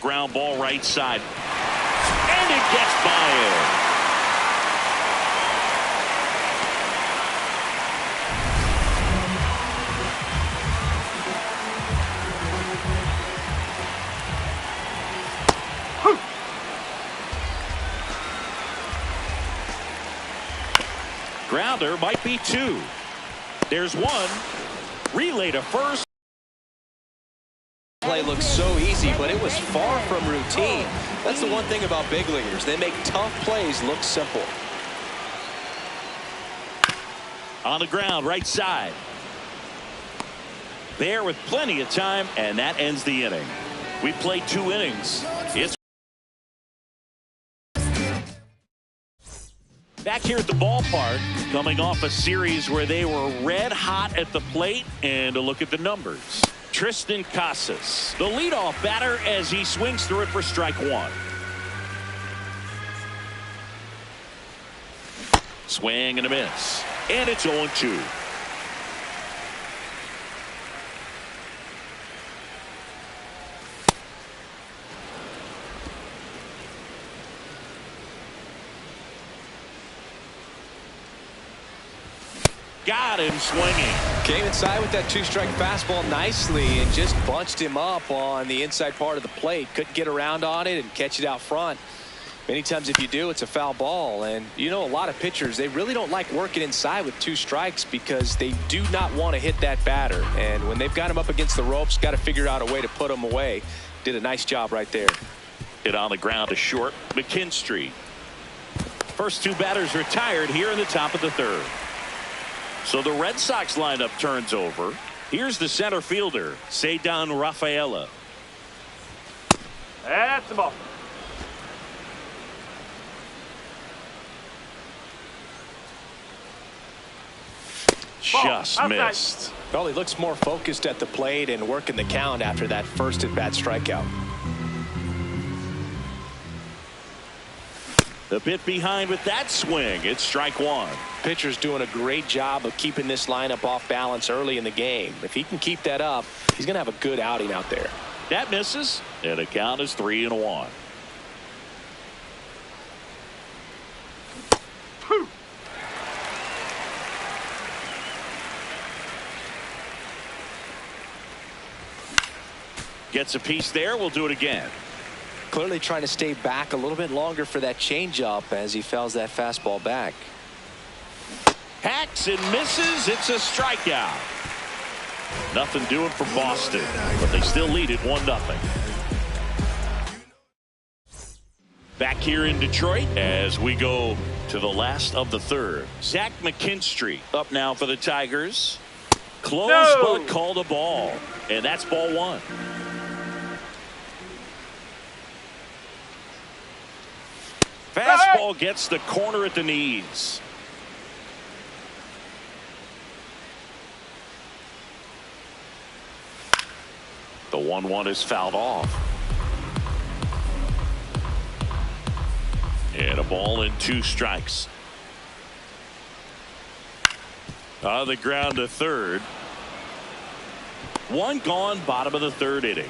Ground ball right side. And it gets by him. Grounder might be two. There's one. Relay to first. Play looks so easy, but it was far from routine. That's the one thing about big leaguers. They make tough plays look simple. On the ground, right side. There with plenty of time, and that ends the inning. We played 2 innings. It's back here at the ballpark, coming off a series where they were red hot at the plate, and a look at the numbers. Tristan Casas, the leadoff batter, as he swings through it for strike 1. Swing and a miss, and it's 0-2. Got him swinging. Came inside with that 2-strike fastball nicely and just bunched him up on the inside part of the plate. Couldn't get around on it and catch it out front. Many times if you do, it's a foul ball. And you know, a lot of pitchers, they really don't like working inside with 2 strikes because they do not want to hit that batter. And when they've got him up against the ropes, got to figure out a way to put him away. Did a nice job right there. Hit on the ground to short. McKinstry. First 2 batters retired here in the top of the 3rd. So the Red Sox lineup turns over. Here's the center fielder, Ceddanne Rafaela. That's the ball. Just missed. Well, he looks more focused at the plate and working the count after that first at-bat strikeout. A bit behind with that swing. It's strike 1. Pitcher's doing a great job of keeping this lineup off balance early in the game. If he can keep that up, he's going to have a good outing out there. That misses, and the count is 3-1. Gets a piece there. We'll do it again. Clearly trying to stay back a little bit longer for that changeup as he fouls that fastball back. Hacks and misses. It's a strikeout. Nothing doing for Boston, but they still lead it 1-0. Back here in Detroit as we go to the last of the 3rd. Zach McKinstry up now for the Tigers. Close, but called a ball, and that's ball 1. Fastball gets the corner at the knees. The 1-1 is fouled off. And a ball and 2 strikes. On the ground to 3rd. 1 gone, bottom of the 3rd inning.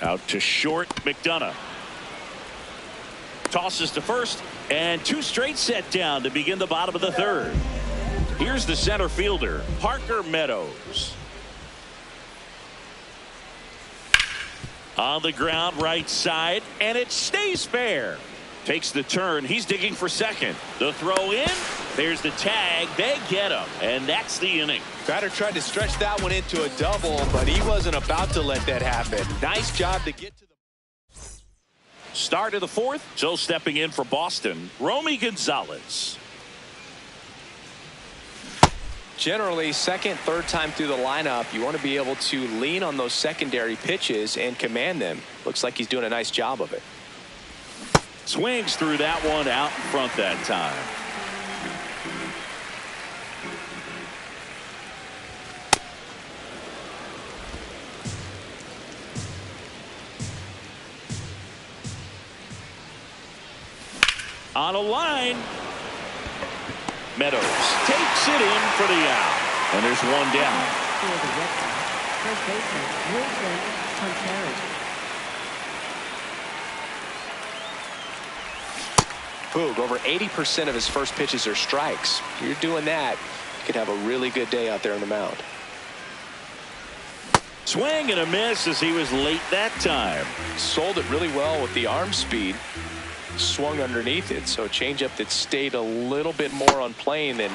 Out to short, McDonough. Tosses to first, and 2 straight set down to begin the bottom of the 3rd. Here's the center fielder, Parker Meadows. On the ground, right side, and it stays fair. Takes the turn. He's digging for second. The throw in. There's the tag. They get him, and that's the inning. Batter tried to stretch that one into a double, but he wasn't about to let that happen. Nice job to get to the start of the 4th. So stepping in for Boston, Romy Gonzalez. Generally, second, third time through the lineup, you want to be able to lean on those secondary pitches and command them. Looks like he's doing a nice job of it. Swings through that one out in front that time. On a line, Meadows takes it in for the out. And there's one down. For the Red Sox, first baseman Wilson Contreras. Boog, over 80% of his first pitches are strikes. If you're doing that, you could have a really good day out there on the mound. Swing and a miss as he was late that time. Sold it really well with the arm speed. Swung underneath it, so a changeup that stayed a little bit more on plane than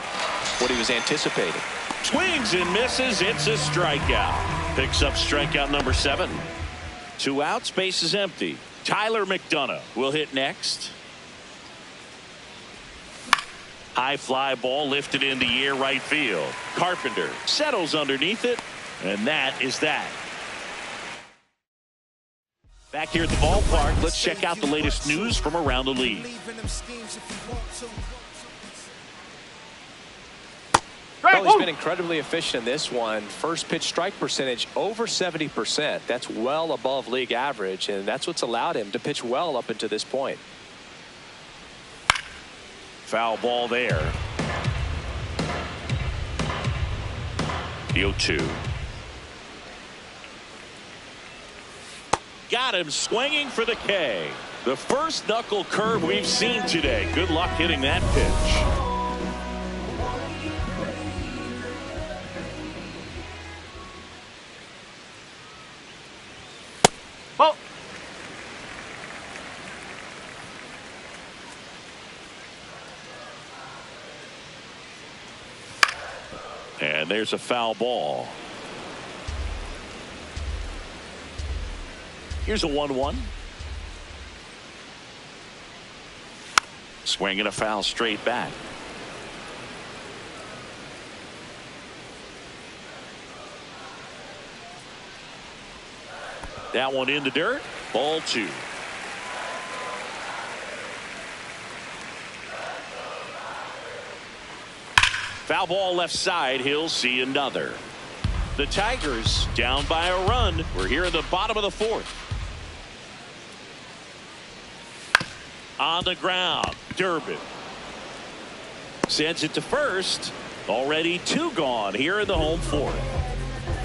what he was anticipating. Swings and misses. It's a strikeout. Picks up strikeout number 7. 2 outs, base is empty. Tyler McDonough will hit next. High fly ball lifted in the air right field. Carpenter settles underneath it, and that is that. Back here at the ballpark, let's check out the latest news from around the league. Well, he's been incredibly efficient in this one. First pitch strike percentage over 70%. That's well above league average, and that's what's allowed him to pitch well up until this point. Foul ball there. The 0-2. Got him swinging for the K. The first knuckle curve we've seen today. Good luck hitting that pitch. Oh. And there's a foul ball. Here's a 1-1. Swing and a foul straight back. That one in the dirt. Ball 2. Foul ball left side. He'll see another. The Tigers down by a run. We're here in the bottom of the 4th. On the ground, Durbin sends it to first. Already 2 gone here in the home 4th.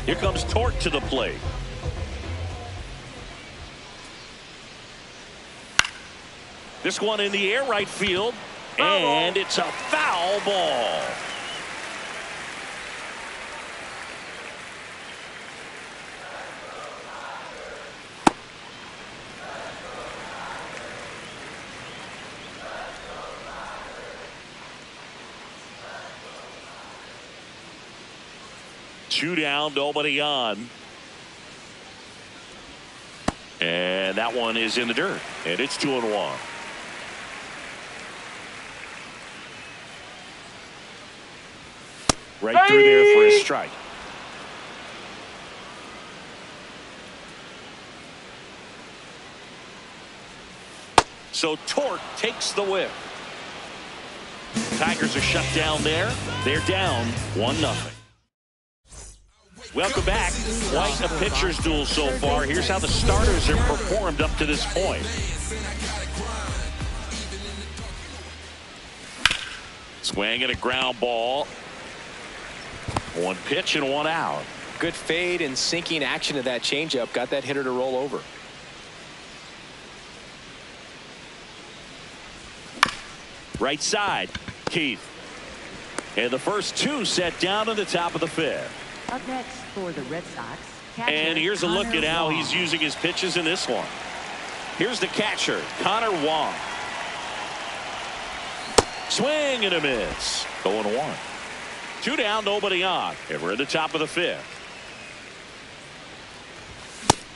Here comes Torque to the plate. This one in the air right field, and it's a foul ball. Two down, nobody on. And that one is in the dirt. And it's 2-1. Right through there for a strike. So Torque takes the whip. Tigers are shut down there. They're down 1-0. Welcome back. Quite a pitcher's duel so far. Here's how the starters have performed up to this point. Swing and a ground ball. 1 pitch and 1 out. Good fade and sinking action of that changeup. Got that hitter to roll over. Right side, Keith. And the first 2 set down in the top of the 5th. Up next for the Red Sox. And here's a look at how he's using his pitches in this one. Here's the catcher, Connor Wong. Swing and a miss. 0-1. 2 down, nobody on. And we're in the top of the 5th.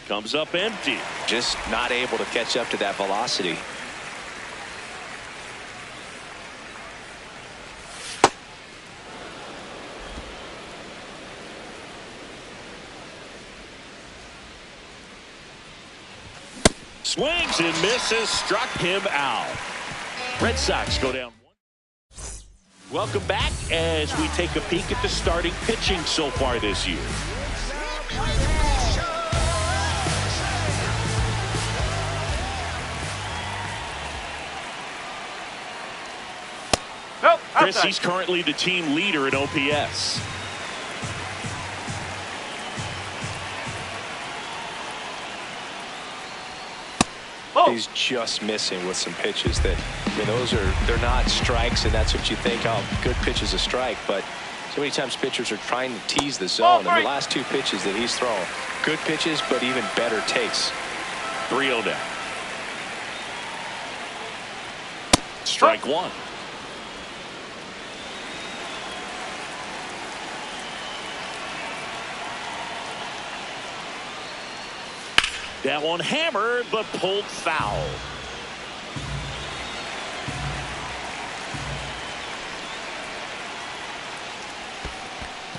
Comes up empty. Just not able to catch up to that velocity. Swings and misses, struck him out. Red Sox go down 1. Welcome back as we take a peek at the starting pitching so far this year. Nope, Chris, outside. he's currently the team leader in OPS. Oh. He's just missing with some pitches that, I mean, they're not strikes, and that's what you think, oh, good pitch is a strike, but so many times pitchers are trying to tease the zone, and the last two pitches that he's thrown, good pitches, but even better takes. 3-0 down. Strike one. That one hammered, but pulled foul.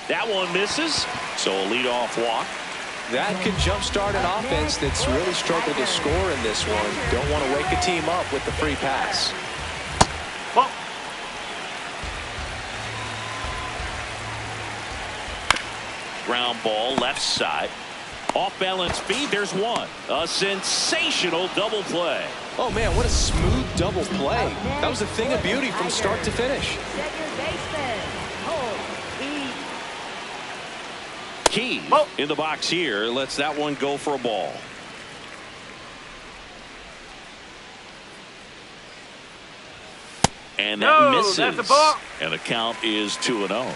That one misses, so a leadoff walk. That could jumpstart an offense that's really struggled to score in this one. Don't want to wake a team up with the free pass. Well. Ground ball left side. Off balance feed, there's one. A sensational double play. Oh man, what a smooth double play. That was a thing of beauty from start to finish. Second baseman, hold, Key in the box here lets that one go for a ball. And that misses. That's a ball. And the count is 2-0.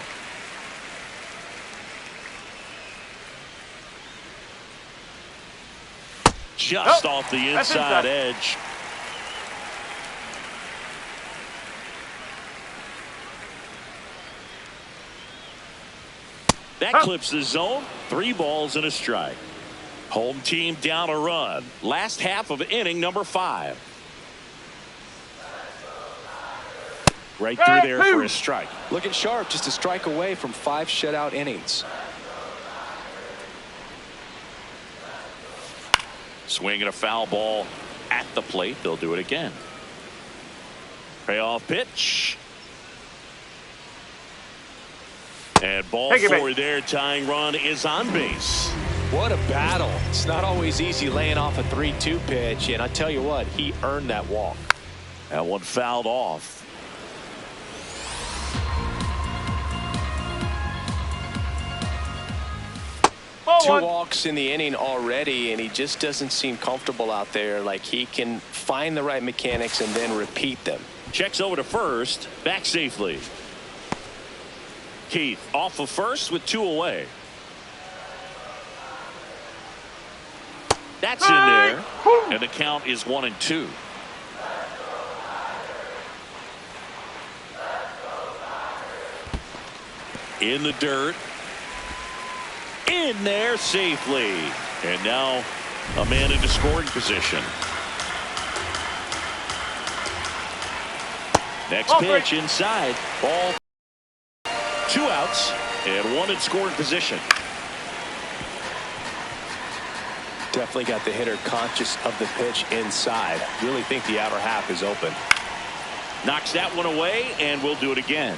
Just off the inside edge. That clips the zone. 3 balls and a strike. Home team down a run. Last half of inning number 5. Right through there for a strike. Looking sharp, just a strike away from 5 shutout innings. Swinging a foul ball at the plate. They'll do it again. Payoff pitch. And ball 4 there. Tying run is on base. What a battle. It's not always easy laying off a 3-2 pitch, and I tell you what, he earned that walk. That one fouled off. Two walks in the inning already, and he just doesn't seem comfortable out there. Like he can find the right mechanics and then repeat them. Checks over to first, back safely. Keith off of first with 2 away. That's in there, and the count is 1-2. In the dirt. In there safely. And now a man into scoring position. Next pitch inside. Ball. 2 outs and 1 in scoring position. Definitely got the hitter conscious of the pitch inside. Really think the outer half is open. Knocks that one away, and we'll do it again.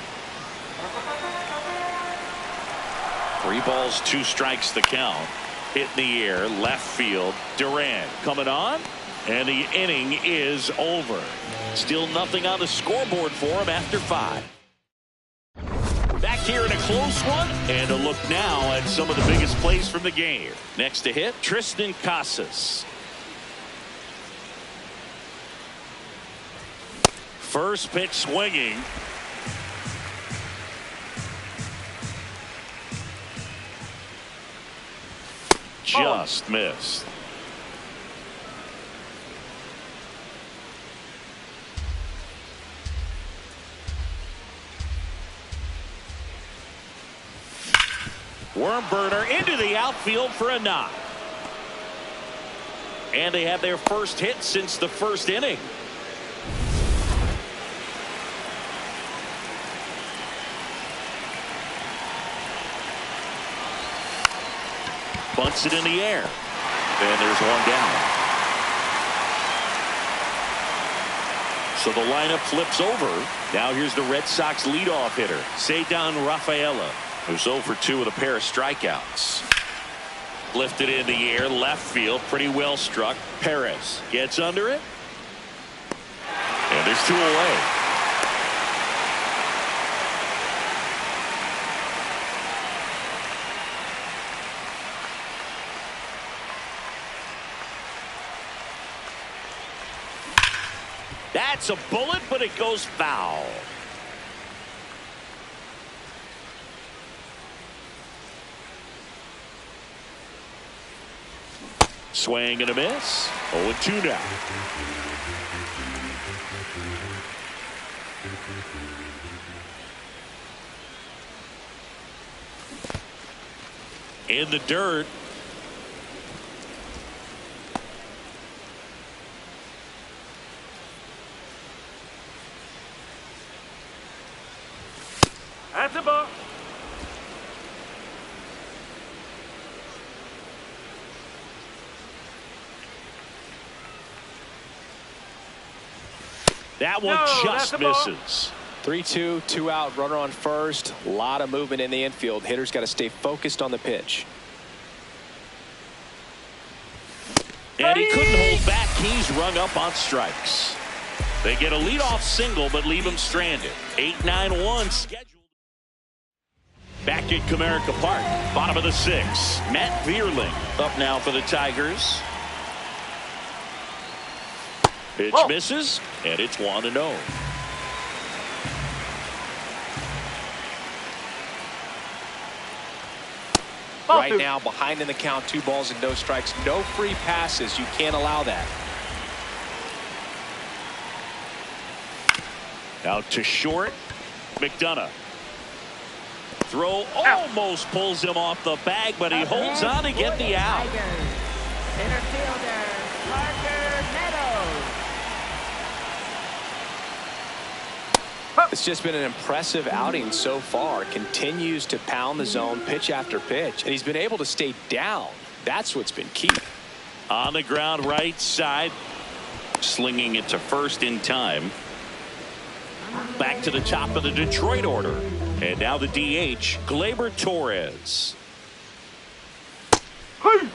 3 balls, 2 strikes the count. Hit in the air, left field. Durant coming on, and the inning is over. Still nothing on the scoreboard for him after 5. Back here in a close one, and a look now at some of the biggest plays from the game. Next to hit, Tristan Casas. First pitch swinging. Just missed. Worm burner into the outfield for a knock. And they have their first hit since the first inning. Bunts it in the air. And there's one down. So the lineup flips over. Now here's the Red Sox leadoff hitter, Ceddanne Rafaela, who's 0 for 2 with a pair of strikeouts. Lifted in the air, left field, pretty well struck. Perez gets under it. And there's 2 away. That's a bullet, but it goes foul. Swing and a miss. 0-2 now. In the dirt. That's a ball. That one just misses. 3-2, 2 out, runner on first. A lot of movement in the infield. Hitter's got to stay focused on the pitch. And he couldn't hold back. He's rung up on strikes. They get a leadoff single, but leave him stranded. 8-9-1 scheduled. Back at Comerica Park, bottom of the 6th. Matt Vierling up now for the Tigers. Pitch misses, and it's 1-0. Right now, behind in the count, 2 balls and no strikes. No free passes. You can't allow that. Out to short. McDonough. Throw almost pulls him off the bag, but he holds on to get the out. Center fielder, Parker Meadows. It's just been an impressive outing so far. Continues to pound the zone pitch after pitch, and he's been able to stay down. That's what's been key. On the ground right side. Slinging it to first in time. Back to the top of the Detroit order. And now the DH, Gleyber Torres. Hey.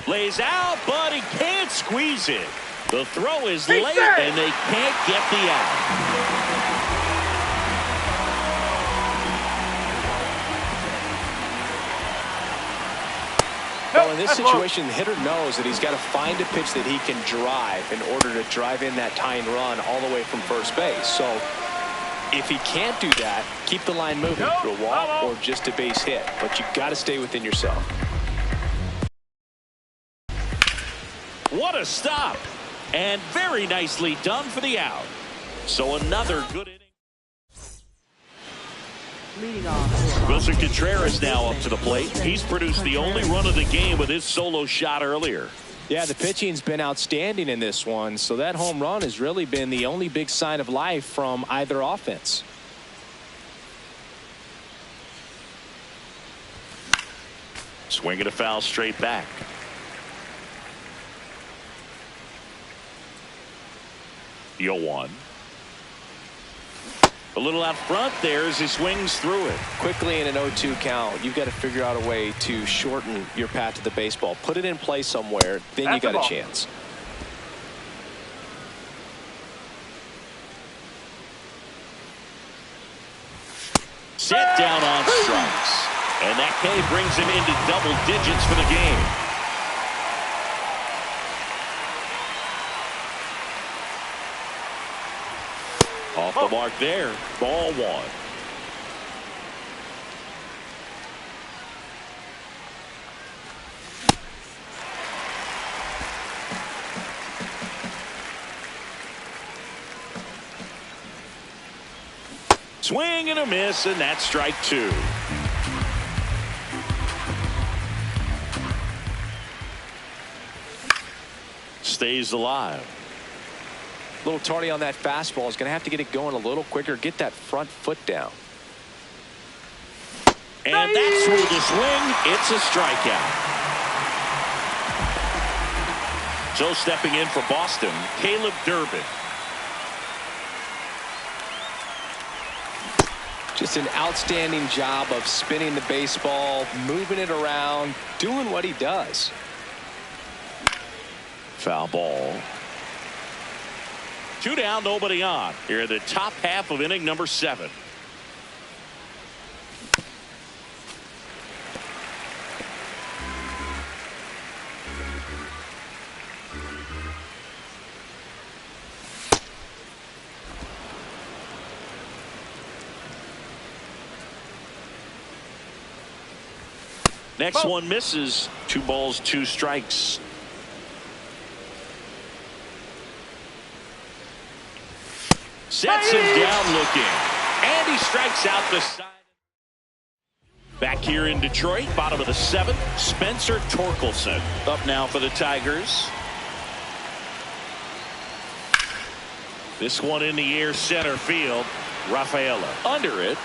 Lays out, but he can't squeeze it. The throw is late, and they can't get the out. Well, in this situation, the hitter knows that he's got to find a pitch that he can drive in order to drive in that tying run all the way from first base. So if he can't do that, keep the line moving through a walk or just a base hit. But you've got to stay within yourself. What a stop. And very nicely done for the out. So another good inning. Leading off. Wilson Contreras now up to the plate. He's produced the only run of the game with his solo shot earlier. Yeah, the pitching's been outstanding in this one. So that home run has really been the only big sign of life from either offense. Swinging a foul straight back. Yoan. A little out front there as he swings through it. Quickly in an 0-2 count, you've got to figure out a way to shorten your path to the baseball. Put it in play somewhere, then you got a chance. Set down on strikes. And that K brings him into double digits for the game. Off the mark there. Ball 1. Swing and a miss, and that's strike 2. Stays alive. A little tardy on that fastball. Is going to have to get it going a little quicker. Get that front foot down. And that's through the swing. It's a strikeout. So stepping in for Boston, Caleb Durbin. Just an outstanding job of spinning the baseball, moving it around, doing what he does. Foul ball. 2 down, nobody on. Here in the top half of inning number 7. Next one misses. 2 balls, 2 strikes. Sets him down looking. And he strikes out the side. Back here in Detroit, bottom of the 7th, Spencer Torkelson up now for the Tigers. This one in the air, center field. Rafaela under it.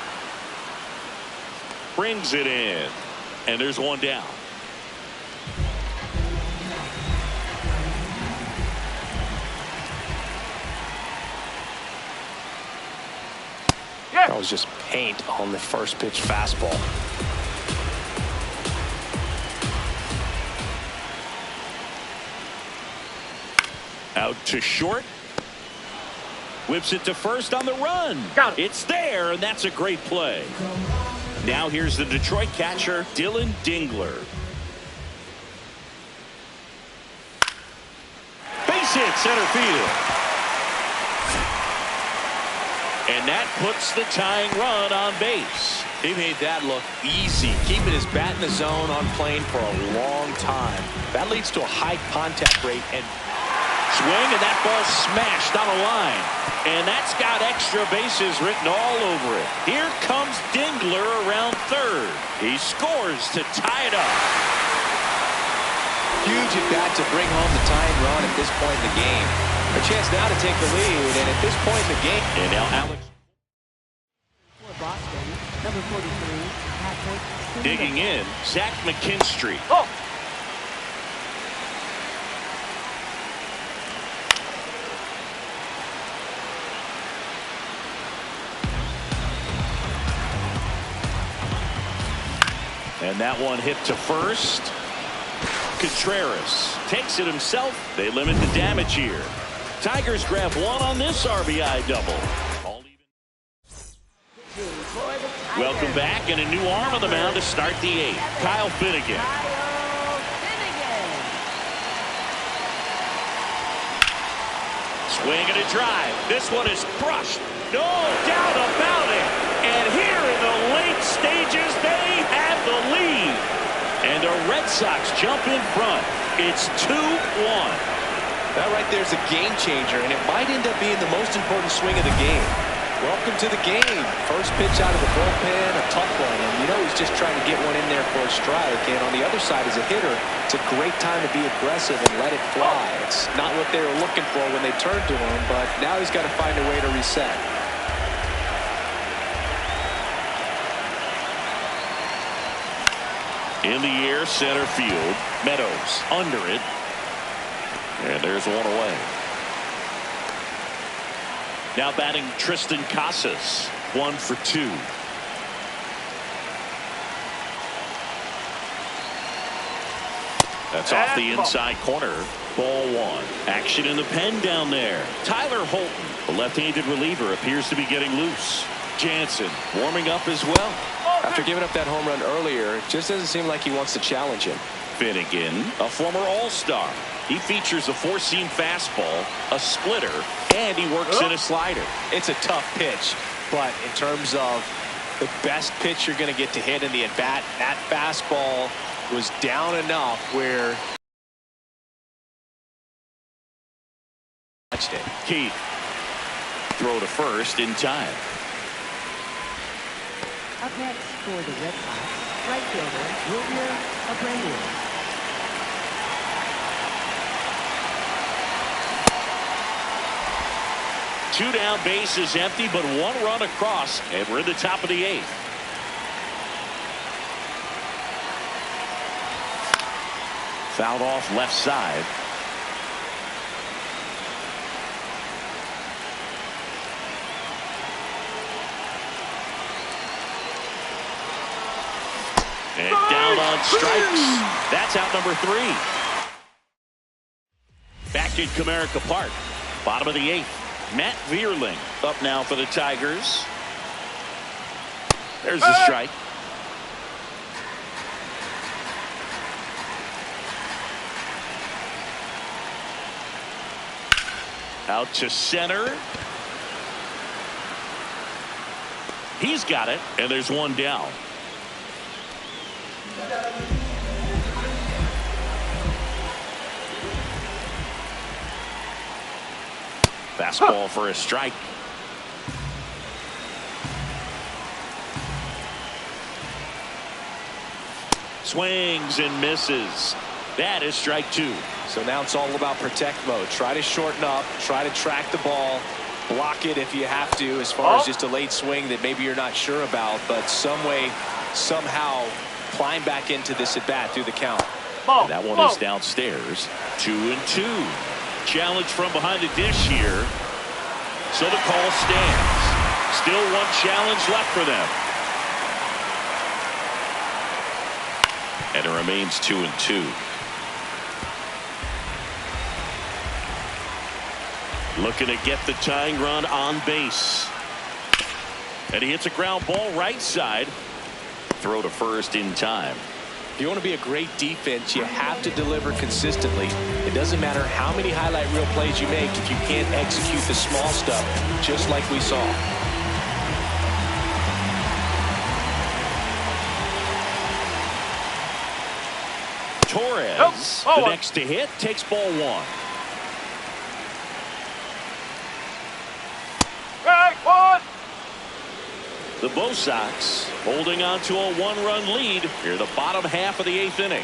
Brings it in. And there's one down. That was just paint on the first pitch fastball. Out to short. Whips it to first on the run. Got it. It's there, and that's a great play. Now here's the Detroit catcher, Dylan Dingler. Base hit, center field. And that puts the tying run on base. He made that look easy, keeping his bat in the zone on plane for a long time. That leads to a high contact rate and swing, and that ball smashed on a line. And that's got extra bases written all over it. Here comes Dingler around third. He scores to tie it up. huge at bat to bring home the tying run at this point in the game. A chance now to take the lead, and at this point in the game. And now Alex. For Boston, number 43, Patrick Singer. Digging in, Zach McKinstry. Oh! And that one hit to first. Contreras takes it himself. They limit the damage here. Tigers grab one on this RBI double. All even. Welcome back, and a new arm on the mound to start the 8th. Kyle Finnegan. Swing and a drive. This one is crushed. No doubt about it. And here in the late stages, they have the lead. And the Red Sox jump in front. It's 2-1. That right there is a game changer, and it might end up being the most important swing of the game. Welcome to the game. First pitch out of the bullpen, a tough one, and you know he's just trying to get one in there for a strike. And on the other side, as a hitter, it's a great time to be aggressive and let it fly. It's not what they were looking for when they turned to him, but now he's got to find a way to reset. In the air, center field. Meadows under it. And there's one away. Now batting Tristan Casas. 1 for 2. That's off the inside corner. Ball 1. Action in the pen down there. Tyler Holton, the left-handed reliever, appears to be getting loose. Jansen warming up as well. After giving up that home run earlier, it just doesn't seem like he wants to challenge him. Finnegan, a former All-Star. He features a 4-seam fastball, a splitter, and he works in a slider. It's a tough pitch, but in terms of the best pitch you're going to get to hit in the at-bat, that fastball was down enough where touched it. Keith, throw to first in time. Up next for the Red Sox, right fielder Wilmer Abreu. Two down, base is empty, but one run across, and we're in the top of the 8th. Fouled off left side. And down on strikes. That's out number 3. Back in Comerica Park, bottom of the 8th. Matt Vierling up now for the Tigers. There's the strike. Out to center. He's got it, and there's one down. Fastball for a strike. Swings and misses. That is strike 2. So now it's all about protect mode. Try to shorten up, try to track the ball, block it if you have to, as far as just a late swing that maybe you're not sure about, but some way, somehow climb back into this at bat through the count. And that one is downstairs. 2-2. Challenge from behind the dish here. So the call stands. Still one challenge left for them. And it remains 2-2. Looking to get the tying run on base. And he hits a ground ball right side. Throw to first in time. If you want to be a great defense, you have to deliver consistently. It doesn't matter how many highlight reel plays you make if you can't execute the small stuff, just like we saw. Torres, the next to hit, takes ball 1. The Bo Sox holding on to a 1-run lead here in the bottom half of the 8th inning.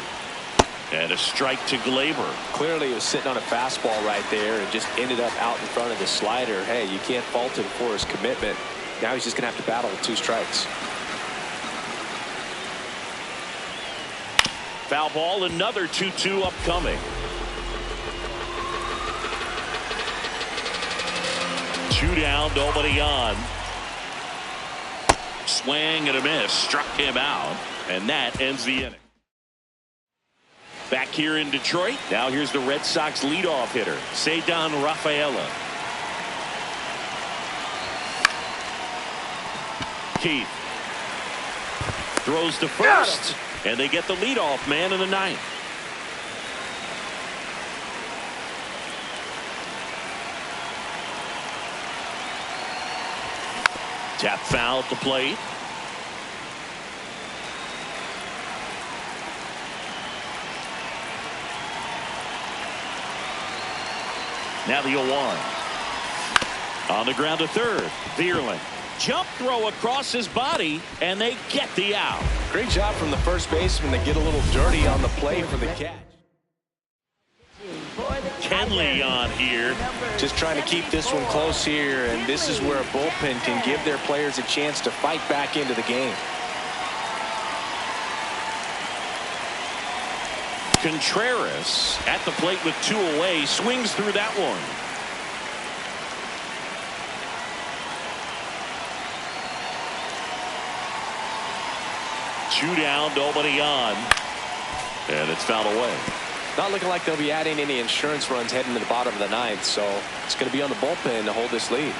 And a strike to Glaber. Clearly he was sitting on a fastball right there and just ended up out in front of the slider. Hey, you can't fault him for his commitment. Now he's just going to have to battle with 2 strikes. Foul ball, another 2-2 upcoming. 2 down, nobody on. Swing and a miss, struck him out, and that ends the inning. Back here in Detroit, now here's the Red Sox leadoff hitter, Ceddanne Rafaela. Keith throws to first, and they get the leadoff man in the 9th. Tap foul at the plate. Now the 0-1. On the ground to third. Vierling. Jump throw across his body, and they get the out. Great job from the first baseman to get a little dirty on the play for the catch. Kenley on here. Just trying to keep this one close here, and this is where a bullpen can give their players a chance to fight back into the game. Contreras at the plate with 2 away, swings through that one. Two down, nobody on, and it's fouled away. Not looking like they'll be adding any insurance runs heading to the bottom of the 9th, so it's going to be on the bullpen to hold this lead.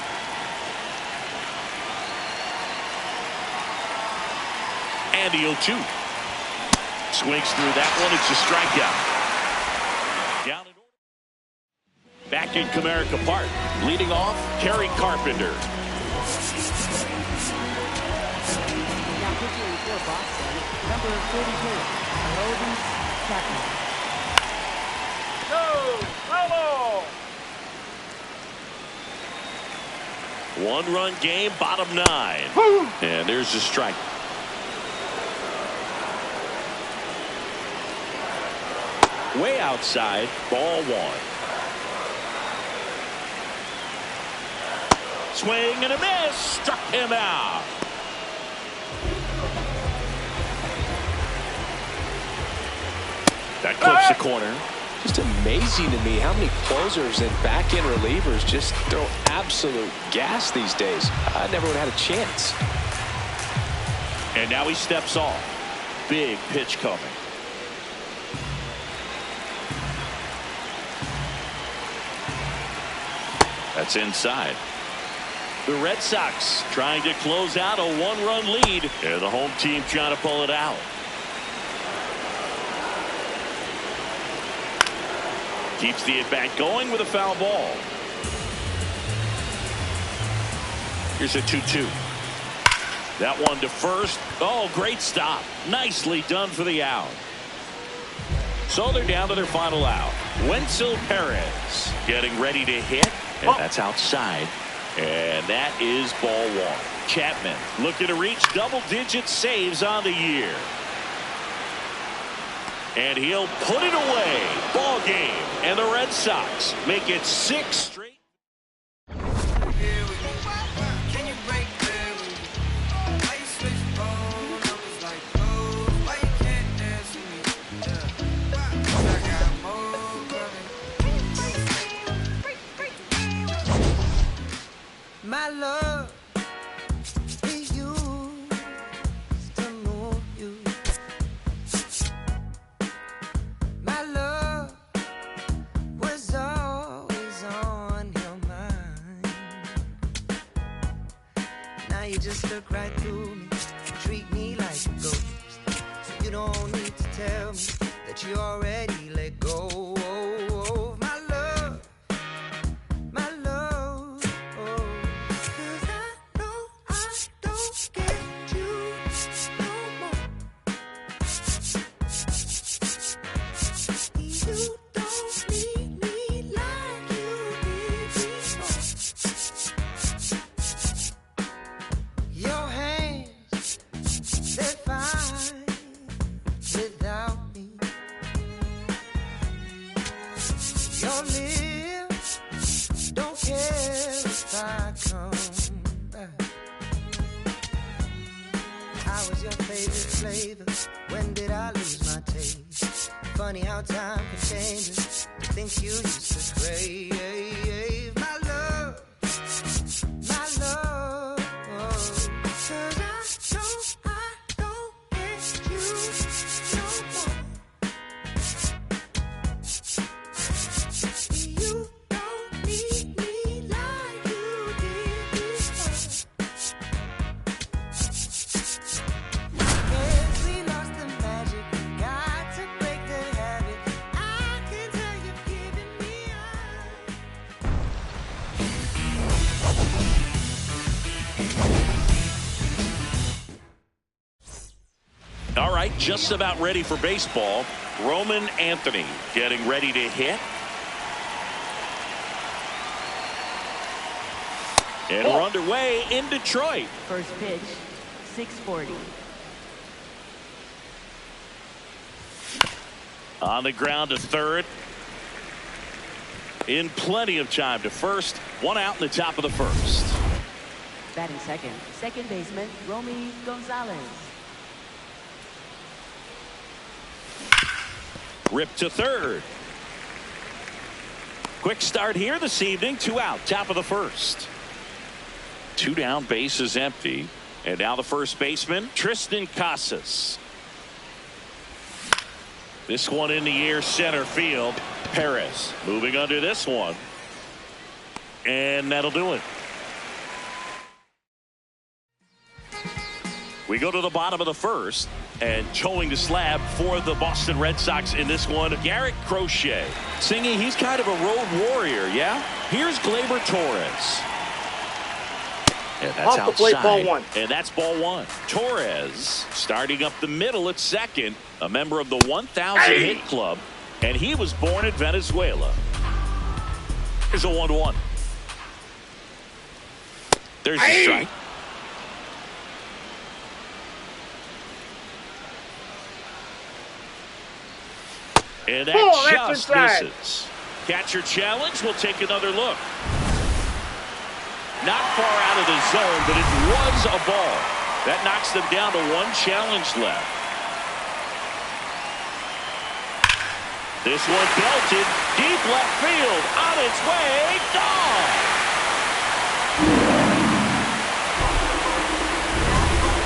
And the 0-2. Swings through that one. It's a strikeout. Down in order. Back in Comerica Park. Leading off, Kerry Carpenter. Now pitching for Boston, number 42, Logan Chapman. One-run game, bottom 9. And there's a strike. Way outside, ball 1. Swing and a miss, struck him out. That clips the corner. Just amazing to me how many closers and back-end relievers just throw absolute gas these days. I never would have had a chance. And now he steps off. Big pitch coming. That's inside. The Red Sox trying to close out a 1-run lead. And the home team trying to pull it out. Keeps the at-bat going with a foul ball. Here's a 2-2. That one to first. Oh, great stop. Nicely done for the out. So they're down to their final out. Wenzel Perez getting ready to hit. And that's outside. And that is ball one. Chapman looking to reach double-digit saves on the year. And he'll put it away. Ball game. And the Red Sox make it 6 straight. My love is used to move you. My love was always on your mind. Now you just look right through me, treat me like a ghost. So you don't need to tell me that you already let go. Your lips don't care if I come back. How was your favorite flavor? When did I lose my taste? Funny how time can change us. Think you used to crave my love, my love. 'Cause I don't get you no more. You don't need me like you did before. Yes, we lost the magic. Got to break the habit. I can tell you're giving me All right, just about ready for baseball. Roman Anthony getting ready to hit. And we're underway in Detroit. First pitch, 640. On the ground to third. In plenty of time to first. One out in the top of the first. Batting second, second baseman, Romy Gonzalez. Rip to third. Quick start here this evening. 2 out, top of the first. 2 down, base is empty. And now the first baseman, Tristan Casas. This one in the air, center field. Perez moving under this one. And that'll do it. We go to the bottom of the first, and towing the slab for the Boston Red Sox in this one, Garrett Crochet. Singy, he's kind of a road warrior, yeah? Here's Gleyber Torres. And that's Off the plate, outside. ball one. And that's ball one. Torres starting up the middle at second, a member of the 1,000 hit club, and he was born in Venezuela. Here's a 1-1. There's the strike. And that just misses. Catcher challenge. We'll take another look. Not far out of the zone, but it was a ball. That knocks them down to 1 challenge left. This one belted deep left field. On its way. Gone.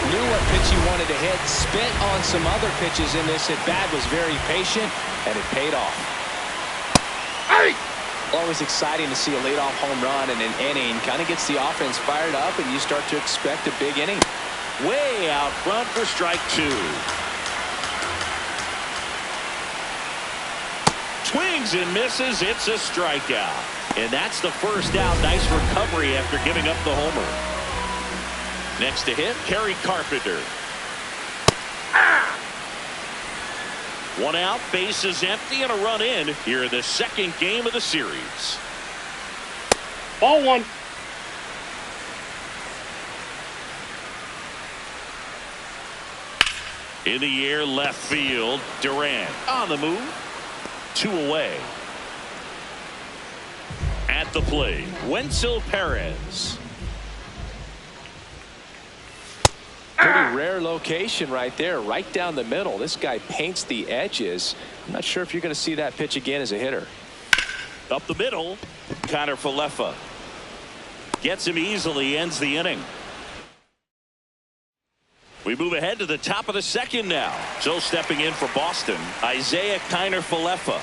Knew what pitch he wanted to hit. Spit on some other pitches in this at bat. Was very patient, and it paid off. Always exciting to see a leadoff home run in an inning. Kind of gets the offense fired up, and you start to expect a big inning. Way out front for strike 2. Swings and misses. It's a strikeout. And that's the first out. Nice recovery after giving up the homer. Next to hit, Kerry Carpenter. 1 out, base is empty, and a run in here in the second game of the series. Ball one. In the air, left field. Durant on the move. 2 away. At the plate, Wenzel Perez. Pretty rare location right there, right down the middle. This guy paints the edges. I'm not sure if you're going to see that pitch again as a hitter. Up the middle, Connor Falefa. Gets him easily, ends the inning. We move ahead to the top of the second now. So stepping in for Boston, Isaiah Kiner Falefa.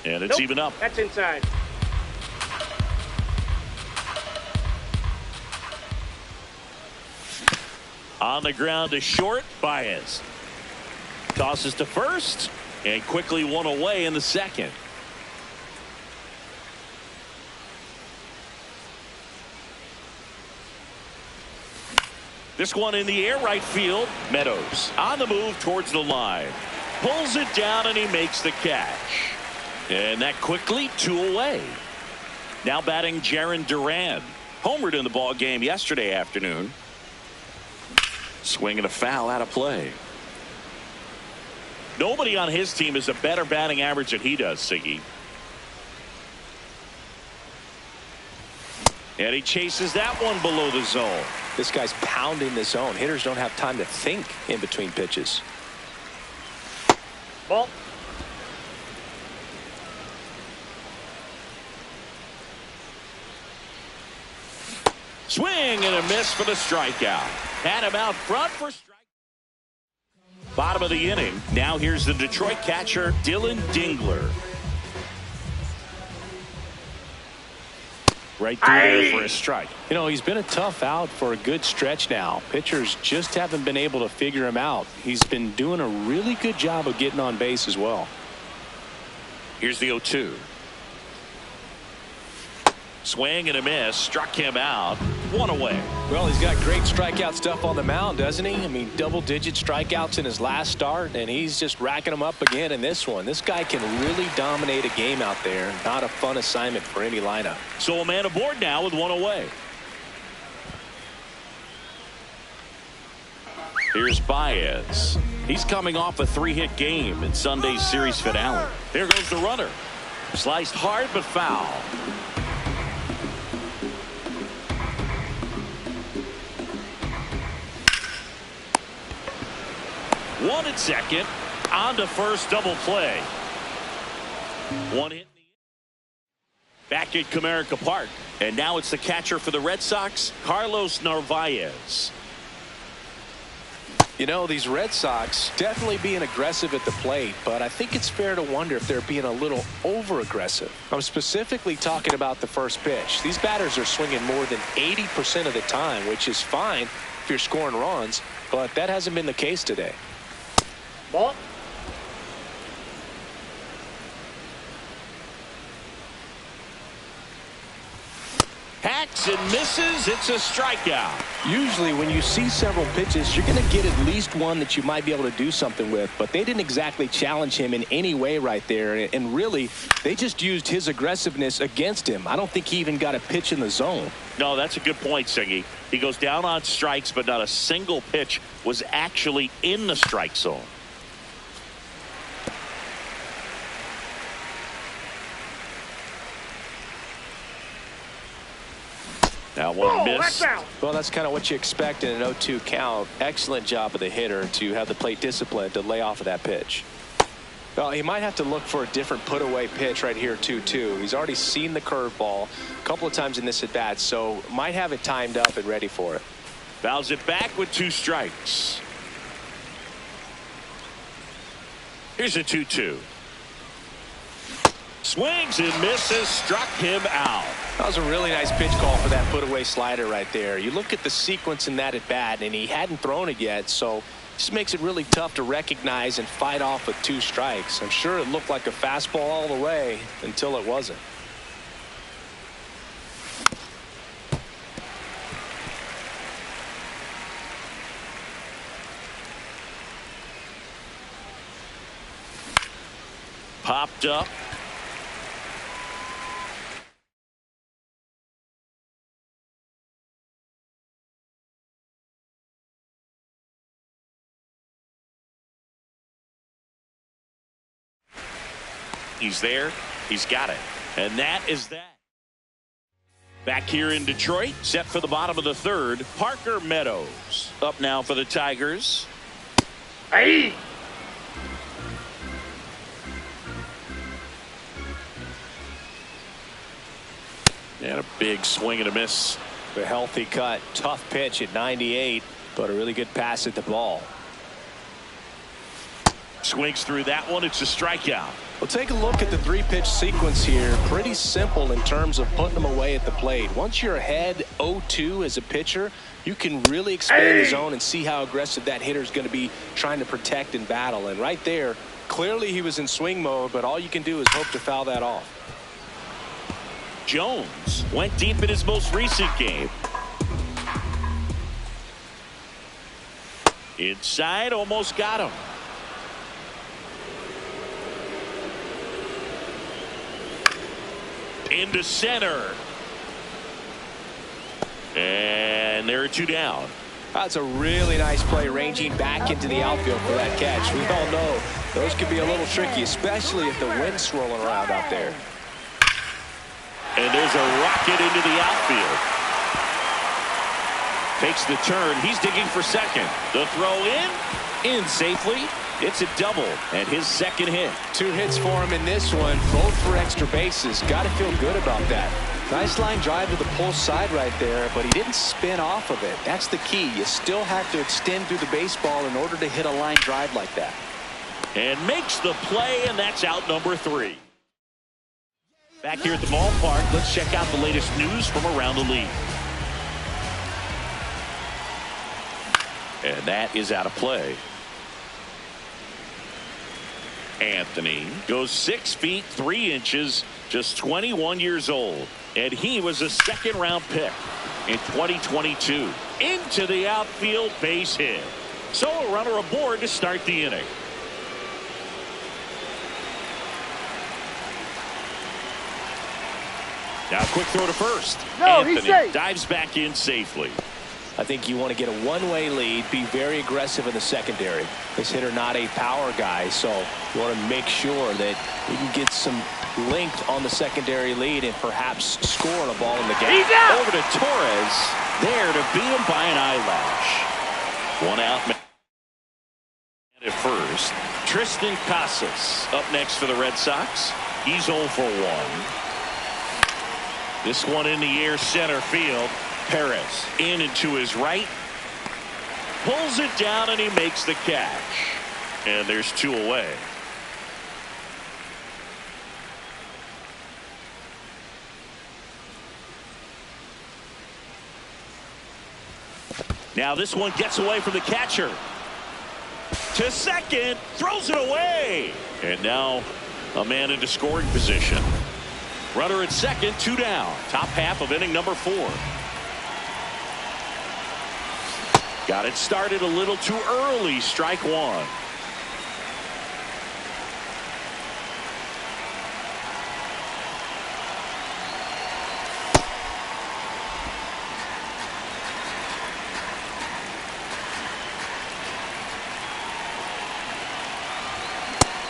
And it's even up. That's inside. On the ground to short, Baez. Tosses to first, and quickly 1 away in the second. This one in the air, right field. Meadows on the move towards the line. Pulls it down, and he makes the catch. And that quickly 2 away. Now batting Jarren Duran. Homered in the ball game yesterday afternoon. Swinging a foul out of play. Nobody on his team has a better batting average than he does, Siggy. And he chases that one below the zone. This guy's pounding the zone. Hitters don't have time to think in between pitches. Ball. Swing and a miss for the strikeout. Had him out front for strike. Bottom of the inning. Now here's the Detroit catcher, Dylan Dingler. Right through there for a strike. You know, he's been a tough out for a good stretch now. Pitchers just haven't been able to figure him out. He's been doing a really good job of getting on base as well. Here's the 0-2. Swing and a miss. Struck him out. 1 away. Well, he's got great strikeout stuff on the mound, doesn't he? I mean, double-digit strikeouts in his last start, and he's just racking them up again in this one. This guy can really dominate a game out there. Not a fun assignment for any lineup. So a man aboard now with 1 away. Here's Baez. He's coming off a 3-hit game in Sunday's series finale. There goes the runner. Sliced hard but foul. One at second. On to first, double play. 1 hit. Back at Comerica Park. And now it's the catcher for the Red Sox, Carlos Narvaez. You know, these Red Sox definitely being aggressive at the plate, but I think it's fair to wonder if they're being a little over-aggressive. I'm specifically talking about the first pitch. These batters are swinging more than 80% of the time, which is fine if you're scoring runs, but that hasn't been the case today. Ball. Hacks and misses. It's a strikeout. Usually when you see several pitches, you're going to get at least one that you might be able to do something with, but they didn't exactly challenge him in any way right there, and really they just used his aggressiveness against him. I don't think he even got a pitch in the zone. No, that's a good point, Siggy. He goes down on strikes, but not a single pitch was actually in the strike zone. That one missed. Well, that's kind of what you expect in an 0-2 count. Excellent job of the hitter to have the plate discipline to lay off of that pitch. Well, he might have to look for a different put-away pitch right here, 2-2. He's already seen the curveball a couple of times in this at-bat, so might have it timed up and ready for it. Fouls it back with 2 strikes. Here's a 2-2. Swings and misses. Struck him out. That was a really nice pitch call for that put-away slider right there. You look at the sequence in that at-bat, and he hadn't thrown it yet, so just makes it really tough to recognize and fight off with 2 strikes. I'm sure it looked like a fastball all the way until it wasn't. popped up. He's there. He's got it. And that is that. Back here in Detroit, set for the bottom of the third, Parker Meadows. Up now for the Tigers. Hey! And a big swing and a miss. A healthy cut. Tough pitch at 98, but a really good pass at the ball. Swings through that one. It's a strikeout. Well, take a look at the three-pitch sequence here. Pretty simple in terms of putting them away at the plate. Once you're ahead 0-2 as a pitcher, you can really expand the zone and see how aggressive that hitter is going to be trying to protect and battle. And right there, clearly he was in swing mode, but all you can do is hope to foul that off. Jones went deep in his most recent game. Inside, almost got him. Into center. And there are two down. That's a really nice play, ranging back into the outfield for that catch. We all know those can be a little tricky, especially if the wind's swirling around out there. And there's a rocket into the outfield. Takes the turn. He's digging for second. The throw in safely. It's a double and his second hit. 2 hits for him in this one, both for extra bases. Got to feel good about that. Nice line drive to the pull side right there, but he didn't spin off of it. That's the key. You still have to extend through the baseball in order to hit a line drive like that. And makes the play, and that's out number 3. Back here at the ballpark, let's check out the latest news from around the league. And that is out of play. Anthony goes 6 feet 3 inches, just 21 years old, and he was a second-round pick in 2022. Into the outfield, base hit. So a runner aboard to start the inning. Now quick throw to first. Anthony dives back in safely. I think you want to get a one-way lead, be very aggressive in the secondary. This hitter not a power guy, so you want to make sure that you can get some length on the secondary lead and perhaps score on a ball in the game. Over to Torres, there to beat him by an eyelash. 1 out. At first, Tristan Casas up next for the Red Sox. He's 0 for 1. This one in the air, center field. Perez in and to his right, pulls it down, and he makes the catch. And there's 2 away. Now this one gets away from the catcher. To second, throws it away. And now a man into scoring position. Runner at second, 2 down. Top half of inning number 4. Got it started a little too early. Strike 1.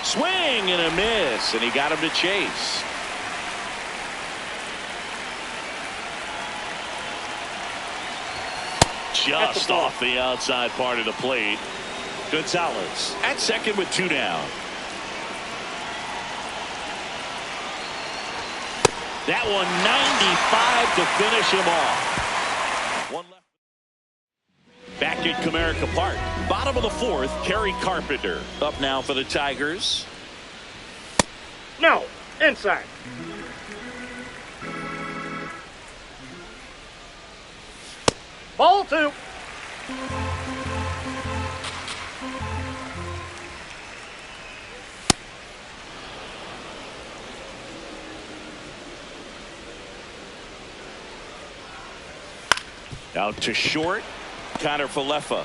Swing and a miss, and he got him to chase. Just off the outside part of the plate. Gonzalez at second with 2 down. That one 95 to finish him off. 1 left. Back at Comerica Park. Bottom of the 4th, Kerry Carpenter up now for the Tigers. No, inside. Ball 2. Out to short. Connor Falefa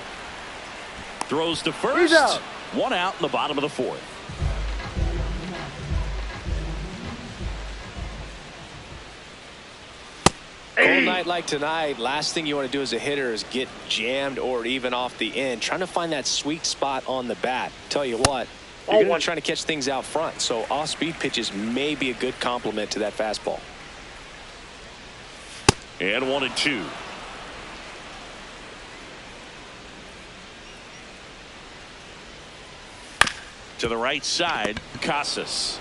throws to first. He's out. 1 out in the bottom of the 4th. night like tonight, last thing you want to do as a hitter is get jammed or even off the end. Trying to find that sweet spot on the bat. Tell you what, you're going to be trying to catch things out front. So off-speed pitches may be a good complement to that fastball. And 1-2. To the right side, Casas.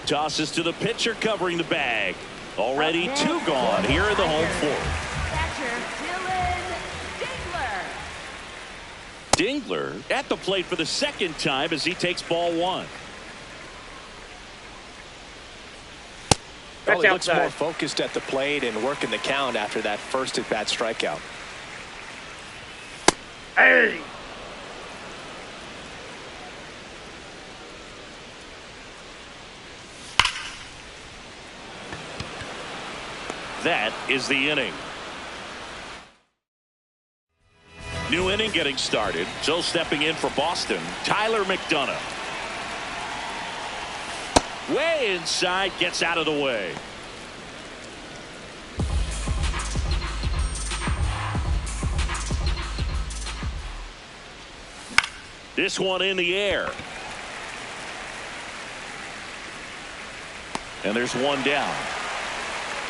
Tosses to the pitcher covering the bag. Already 2 gone here in the home fourth. Catcher, Dylan Dingler at the plate for the second time as he takes ball 1. Probably looks more focused at the plate and working the count after that first at-bat strikeout. Hey! That is the inning. New inning getting started. So stepping in for Boston, Tyler McDonough. Way inside, gets out of the way. This one in the air. And there's 1 down.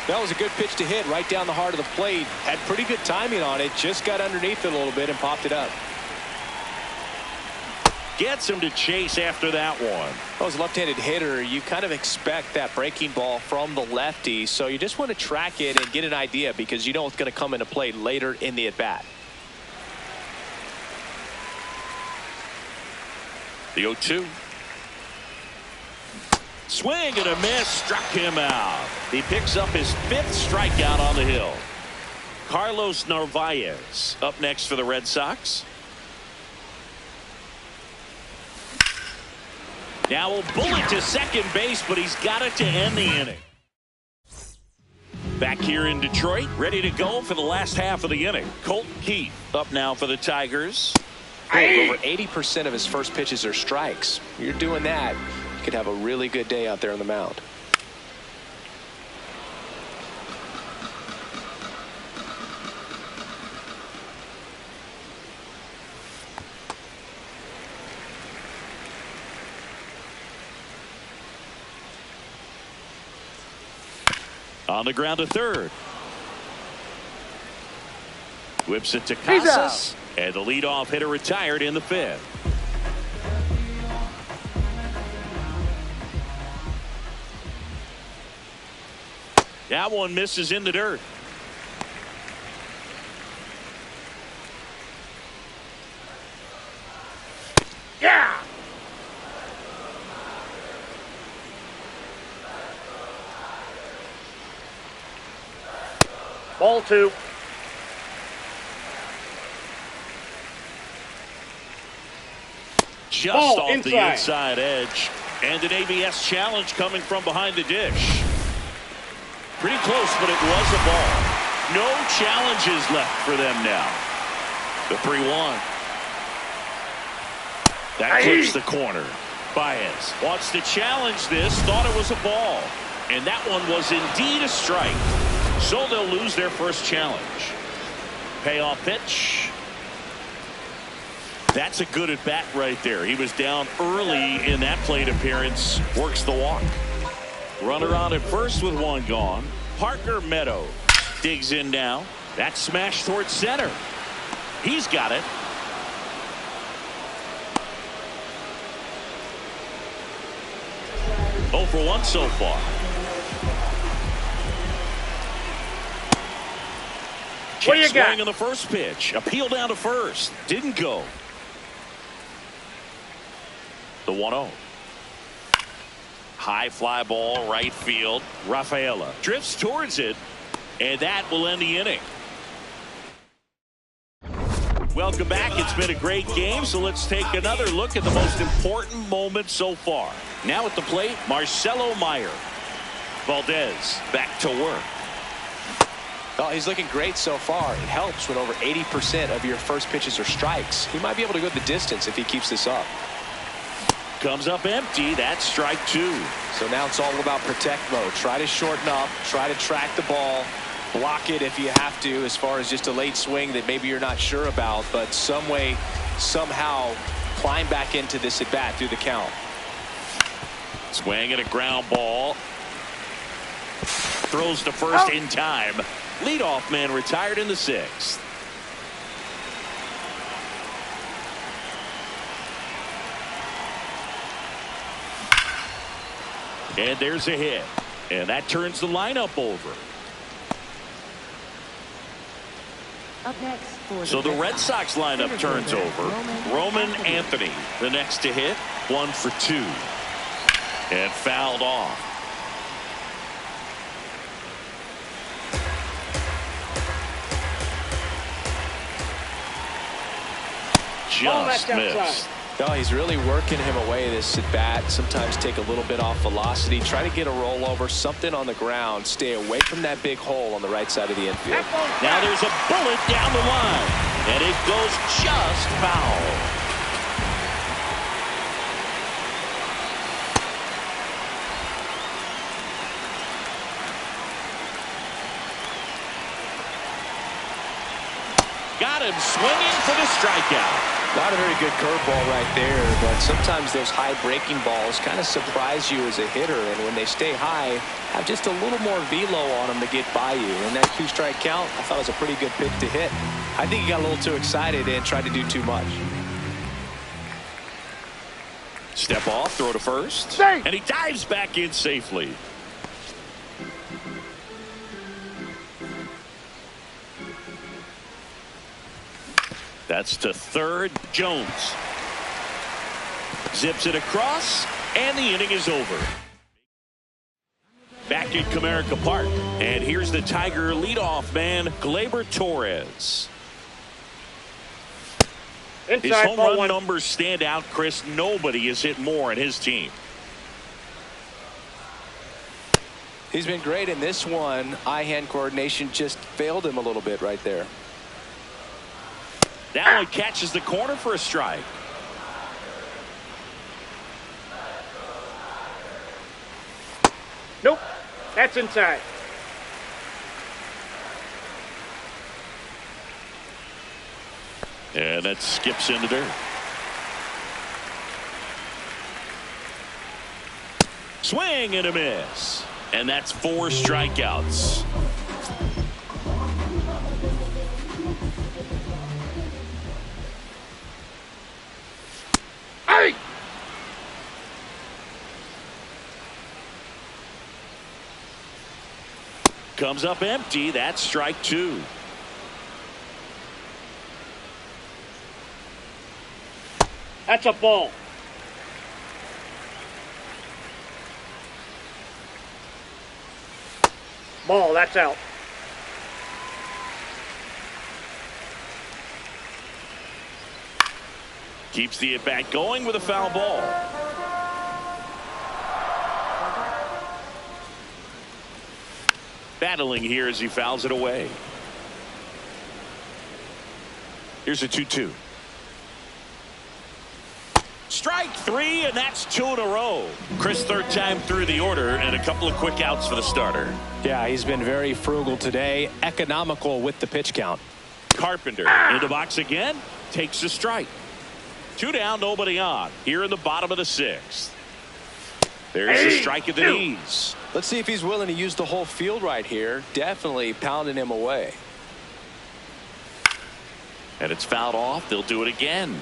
That was a good pitch to hit right down the heart of the plate. Had pretty good timing on it. Just got underneath it a little bit and popped it up. Gets him to chase after that one. Well, as a left-handed hitter, you kind of expect that breaking ball from the lefty. So you just want to track it and get an idea because you know it's going to come into play later in the at-bat. The 0-2. Swing and a miss, struck him out. He picks up his 5th strikeout on the hill. Carlos Narvaez up next for the Red Sox. Now a bullet to second base, but he's got it to end the inning. Back here in Detroit, ready to go for the last half of the inning. Colton Keith up now for the Tigers. Over 80% of his first pitches are strikes. You're doing that, you could have a really good day out there on the mound. On the ground to third. Whips it to Casas. And the leadoff hitter retired in the 5th. That one misses in the dirt. Yeah! Ball 2. Just ball off inside. the inside edge. And an ABS challenge coming from behind the dish. Pretty close, but it was a ball. No challenges left for them now. The 3-1. That clips the corner. Baez wants to challenge this. Thought it was a ball. And that one was indeed a strike. So they'll lose their first challenge. Payoff pitch. That's a good at bat right there. He was down early in that plate appearance. Works the walk. Runner on at first with 1 gone. Parker Meadow digs in now. That smash towards center. He's got it. Oh for 1 so far. What do you got? Swing on the first pitch. Appeal down to first. Didn't go. The 1-0. High fly ball right field. Rafaela drifts towards it, and that will end the inning. Welcome back. It's been a great game, so let's take another look at the most important moment so far. Now at the plate, Marcelo Meyer. Valdez back to work. Well, he's looking great so far. It helps when over 80% of your first pitches are strikes. He might be able to go the distance if he keeps this up. Comes up empty. That's strike 2. So now it's all about protect mode. Try to shorten up. Try to track the ball. block it if you have to, as far as just a late swing that maybe you're not sure about, but some way, somehow climb back into this at bat through the count. Swing and a ground ball. Throws to first in time. Leadoff man retired in the 6th. And there's a hit. And that turns the lineup over. Up next for So the Red Sox lineup turns over. Roman Anthony, the next to hit, 1 for 2. And fouled off. Just missed. No, he's really working him away this at bat. Sometimes take a little bit off velocity. Try to get a rollover, something on the ground. Stay away from that big hole on the right side of the infield. Now there's a bullet down the line. And it goes just foul. Got him swinging for the strikeout. Not a very good curveball right there, but sometimes those high breaking balls kind of surprise you as a hitter, and when they stay high, have just a little more velo on them to get by you. And that 2-strike count, I thought it was a pretty good pick to hit. I think he got a little too excited and tried to do too much. Step off, throw to first, and he dives back in safely. That's to third. Jones zips it across, and the inning is over. Back in Comerica Park, and here's the Tiger leadoff man, Gleyber Torres. His home run numbers stand out, Chris. Nobody has hit more in his team. He's been great in this one. Eye-hand coordination just failed him a little bit right there. Now he catches the corner for a strike. Nope. That's inside. And that skips into dirt. Swing and a miss. And that's 4 strikeouts. Comes up empty. That's strike 2. That's a ball. Ball, that's out. Keeps the at-bat going with a foul ball. Battling here as he fouls it away. Here's a 2-2. Strike 3, and that's 2 in a row. Chris, third time through the order, and a couple of quick outs for the starter. Yeah, he's been very frugal today. Economical with the pitch count. Carpenter in the box again. Takes a strike. 2 down, nobody on. Here in the bottom of the 6th. There's a strike at the knees. Let's see if he's willing to use the whole field right here. Definitely pounding him away. And it's fouled off. They'll do it again.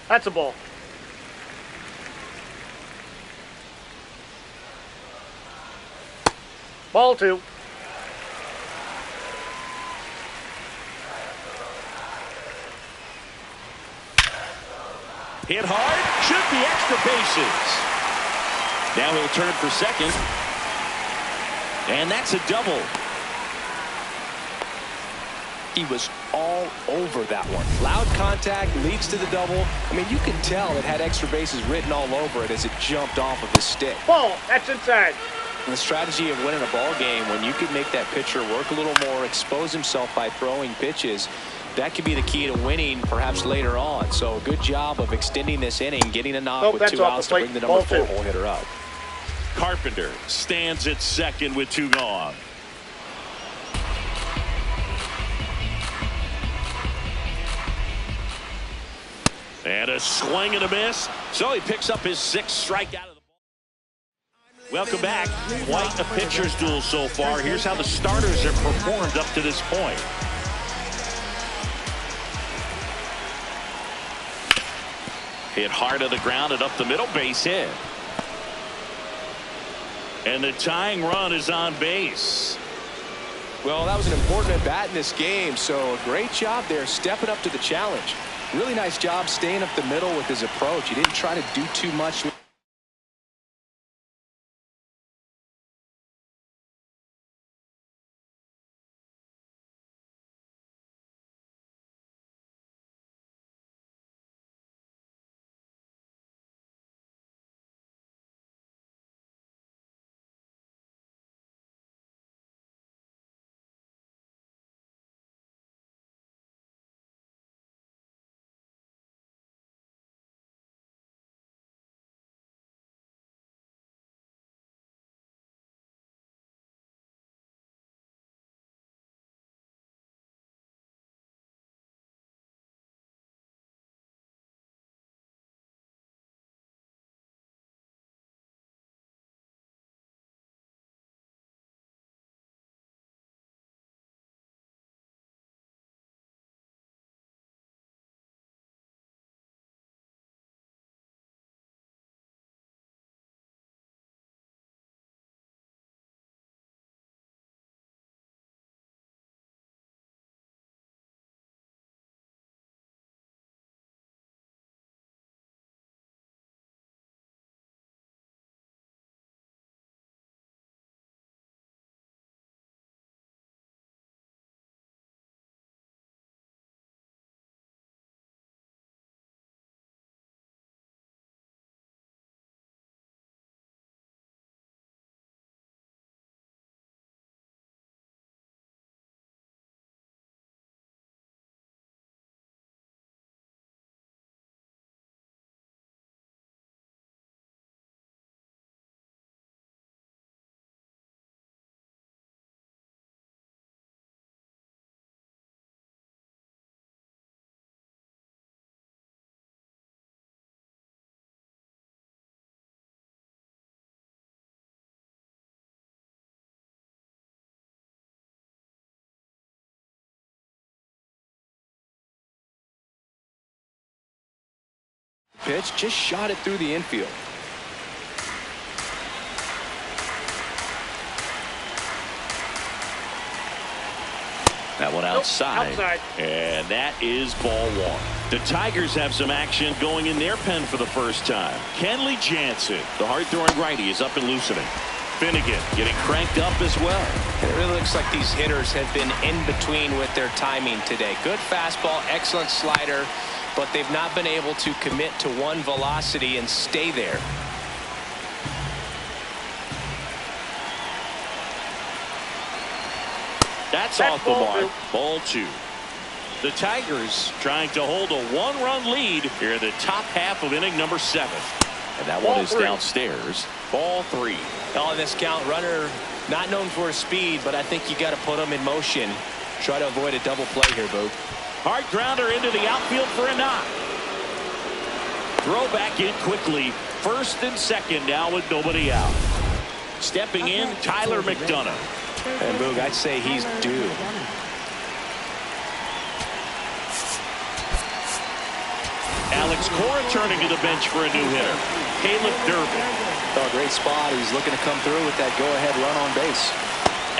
That's a ball. Ball 2. Hit hard, should be extra bases. Now he'll turn for second. And that's a double. He was all over that one. Loud contact leads to the double. I mean, you can tell it had extra bases written all over it as it jumped off of his stick. Ball, that's inside. And the strategy of winning a ball game, when you can make that pitcher work a little more, expose himself by throwing pitches, that could be the key to winning perhaps later on. So good job of extending this inning, getting a knock with 2 outs to bring the number 4 hole hitter up. Carpenter stands at second with 2 gone. And a swing and a miss. So he picks up his 6th strikeout of the ball. Welcome back. Quite a pitcher's duel so far. Here's how the starters have performed up to this point. Hit hard to the ground and up the middle, base hit. And the tying run is on base. Well, that was an important at bat in this game, so a great job there stepping up to the challenge. Really nice job staying up the middle with his approach. He didn't try to do too much. Pitch just shot it through the infield. That one outside. And that is ball 1. The Tigers have some action going in their pen for the first time. Kenley Jansen, the hard-throwing righty, is up and loosening. Finnegan getting cranked up as well. It really looks like these hitters have been in between with their timing today. Good fastball, excellent slider, but they've not been able to commit to one velocity and stay there. That's off the mark. Ball 2. The Tigers trying to hold a 1-run lead here in the top half of inning number 7. And that one is downstairs. Ball 3. On this count, runner not known for his speed, but I think you got to put him in motion. Try to avoid a double play here, Boog. Hard grounder into the outfield for a knock. Throw back in quickly. First and second now with nobody out. Stepping in, Tyler McDonough. And Boog, I'd say he's due. Alex Cora turning to the bench for a new hitter. Caleb Durbin. Oh, great spot. He's looking to come through with that go-ahead run on base.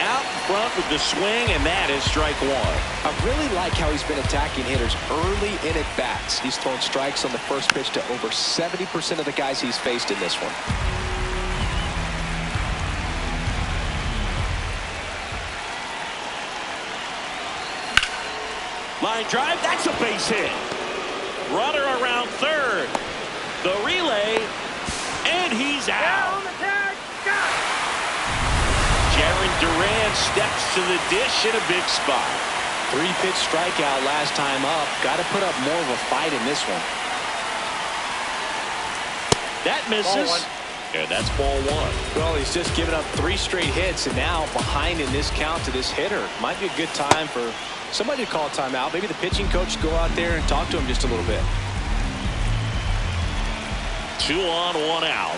Out front with the swing, and that is strike 1. I really like how he's been attacking hitters early in at-bats. He's thrown strikes on the first pitch to over 70% of the guys he's faced in this one. Line drive, that's a base hit. Runner around third. The relay, and he's out. Jaron Duran steps to the dish in a big spot. 3-pitch strikeout last time up. Got to put up more of a fight in this one. That misses. And that's ball one. Well, he's just given up 3 straight hits, and now behind in this count to this hitter. Might be a good time for somebody to call a timeout. Maybe the pitching coach go out there and talk to him just a little bit. 2 on, 1 out.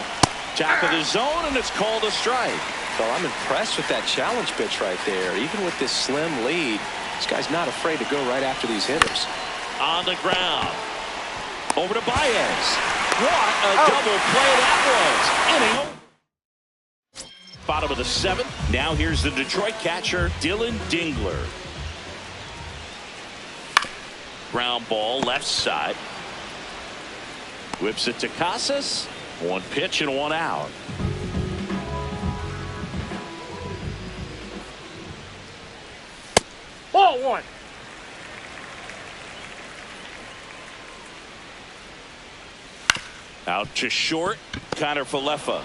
Top of the zone, and it's called a strike. Well, I'm impressed with that challenge pitch right there. Even with this slim lead, this guy's not afraid to go right after these hitters. On the ground. Over to Baez. What a double play that was. Inning over. Bottom of the 7th. Now here's the Detroit catcher, Dylan Dingler. Ground ball, left side. Whips it to Casas. 1 pitch and 1 out. Ball 1. Out to short, Connor Falefa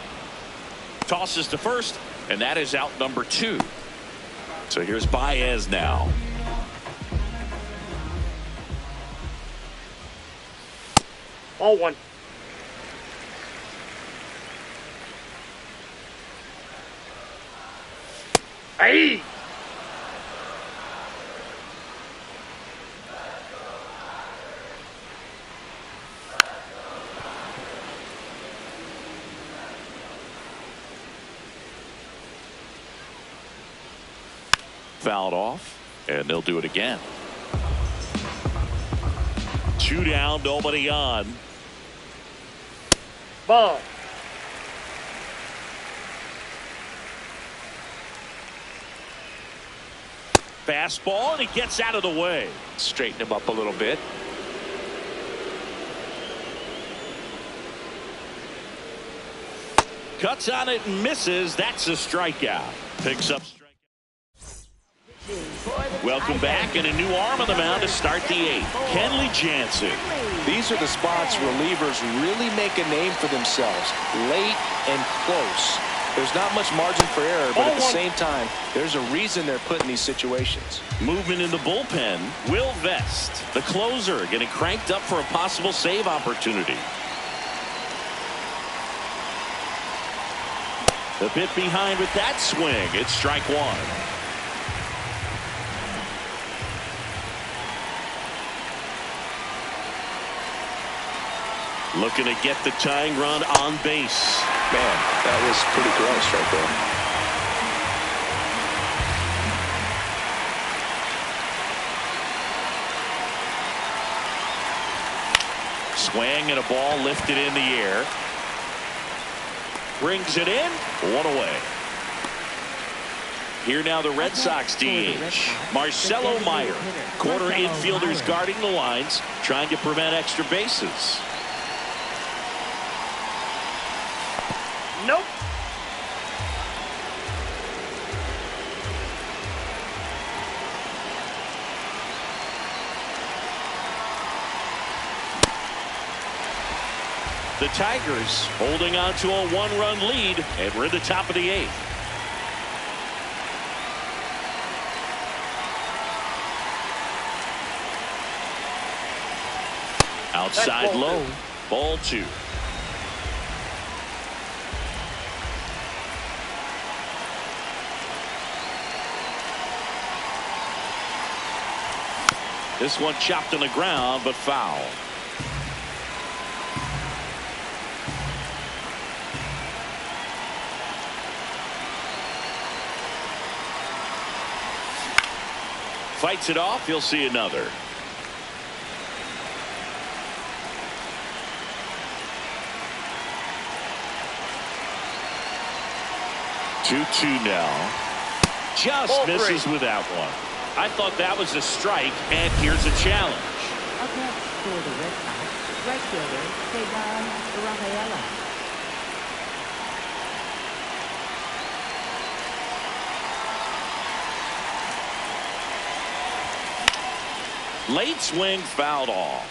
tosses to first, and that is out number 2. So here's Baez now. Ball 1. Hey! Fouled off, and they'll do it again. 2 down, nobody on. Ball. Fastball, and he gets out of the way. Straighten him up a little bit. Cuts on it and misses. That's a strikeout. Picks up. Welcome back, and a new arm on the mound to start the 8th. Kenley Jansen. These are the spots relievers really make a name for themselves. Late and close. There's not much margin for error, but at the same time, there's a reason they're put in these situations. Movement in the bullpen. Will Vest, the closer, getting cranked up for a possible save opportunity. A bit behind with that swing. It's strike 1. Looking to get the tying run on base. Man, that was pretty close right there. Swing and a ball lifted in the air. Brings it in. 1 away. Here now the Red Sox DH. Marcelo Meyer. Corner infielders guarding the lines, trying to prevent extra bases. Nope. The Tigers holding on to a 1-run lead, and we're at the top of the 8th. Outside low. Ball 2. This one chopped on the ground, but foul. Fights it off. You'll see another. Two now. Just misses with that one. I thought that was a strike, and here's a challenge. Up next for the Red Sox, right fielder, Rafaela. Late swing fouled off.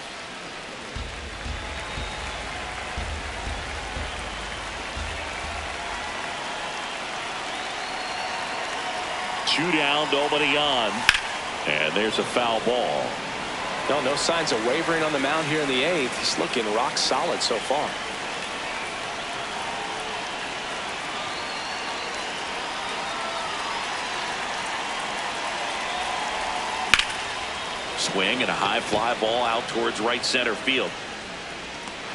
Two down, nobody on. And there's a foul ball. No signs of wavering on the mound here in the 8th. He's looking rock solid so far. Swing and a high fly ball out towards right center field.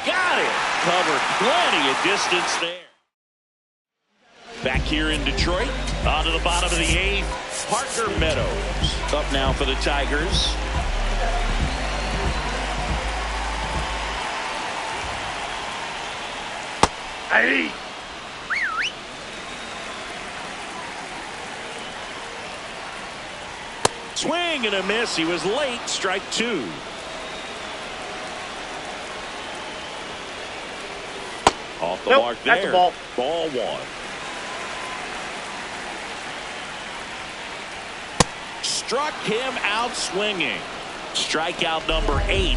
Got it. Covered plenty of distance there. Back here in Detroit, on to the bottom of the 8th. Parker Meadows up now for the Tigers. Hey. Swing and a miss. He was late. Strike 2. Off the mark there. That's a ball. Ball 1. Struck him out swinging. Strikeout number 8.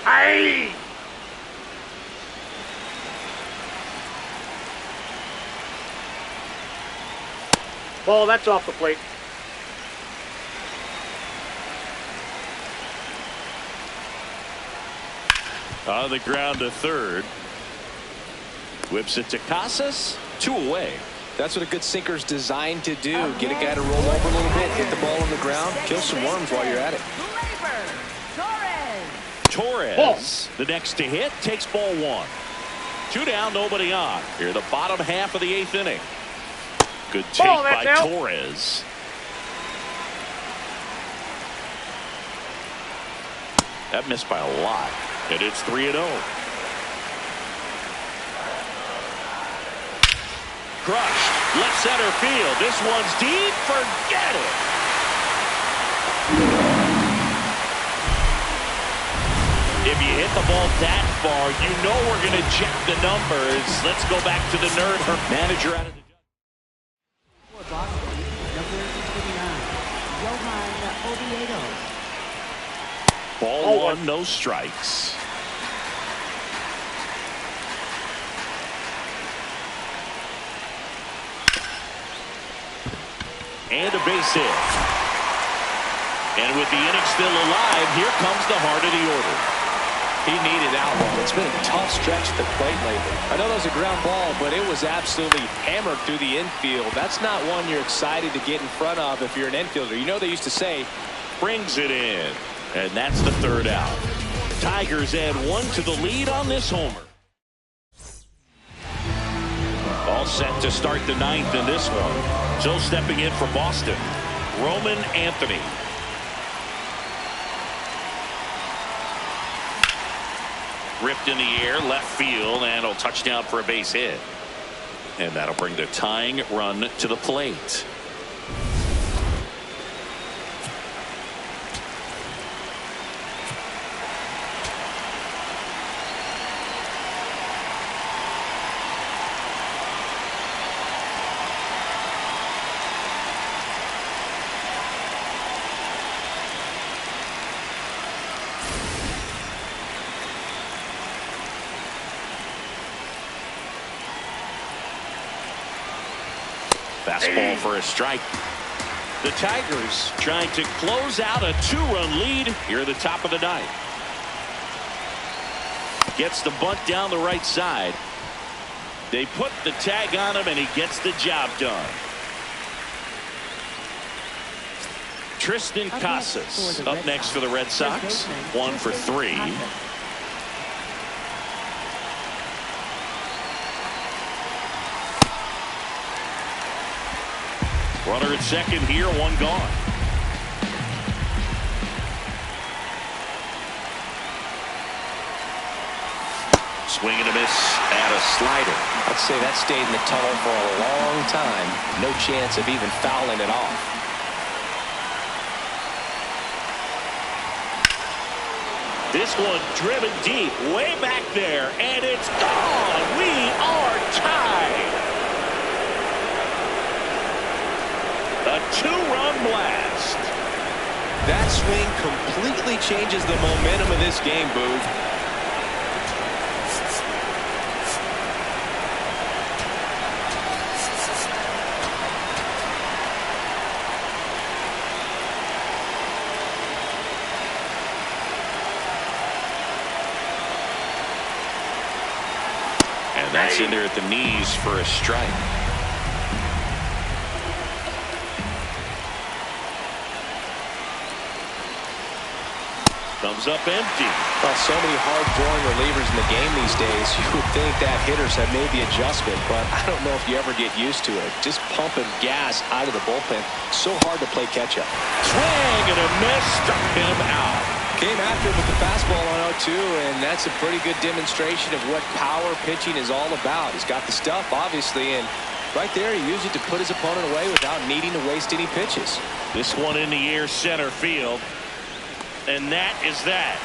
Hey. Ball, that's off the plate. On the ground to third. Whips it to Casas. 2 away. That's what a good sinker's designed to do. Get a guy to roll over a little bit, hit the ball on the ground, kill some worms while you're at it. Torres, the next to hit, takes ball 1. 2 down, nobody on. Here, the bottom half of the 8th inning. Good take by Torres. That missed by a lot. And it's 3-0. Crushed. Left center field. This one's deep. Forget it. If you hit the ball that far, you know we're going to check the numbers. Let's go back to the nerd. Her manager out of the For Boston, number 29, Johan Oviedo. Ball 1, no strikes. And a base hit. And with the inning still alive, here comes the heart of the order. He needed that one. It's been a tough stretch at the plate lately. I know that was a ground ball, but it was absolutely hammered through the infield. That's not one you're excited to get in front of if you're an infielder. You know they used to say, brings it in. And that's the 3rd out. Tigers add 1 to the lead on this homer. All set to start the 9th in this one. So stepping in for Boston, Roman Anthony. Ripped in the air, left field, and a touchdown for a base hit. And that'll bring the tying run to the plate. Fastball for a strike. The Tigers trying to close out a 2-run lead here at the top of the 9th. Gets the bunt down the right side. They put the tag on him and he gets the job done. Tristan Casas up next for the Red Sox. 1 for 3. Runner at second here, 1 gone. Swing and a miss at a slider. I'd say that stayed in the tunnel for a long time. No chance of even fouling it off. This one driven deep, way back there, and it's gone. We are tied. A 2-run blast. That swing completely changes the momentum of this game, Boog. And that's in there at the knees for a strike. Comes up empty. Well, so many hard-throwing relievers in the game these days. You would think that hitters have made the adjustment, but I don't know if you ever get used to it. Just pumping gas out of the bullpen. So hard to play catch-up. Swing and a miss. Struck him out. Came after him with the fastball on 0-2, and that's a pretty good demonstration of what power pitching is all about. He's got the stuff, obviously, and right there he used it to put his opponent away without needing to waste any pitches. This one in the air, center field. And that is that.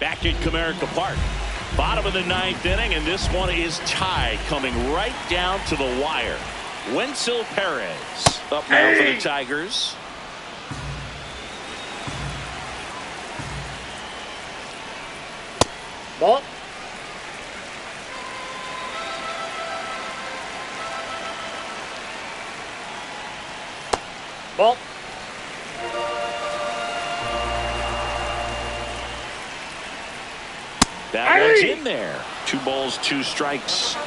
Back at Comerica Park. Bottom of the 9th inning, and this one is tied, coming right down to the wire. Wenzel Perez up now for the Tigers. Ball. Ball. That one's in there. 2 balls, 2 strikes.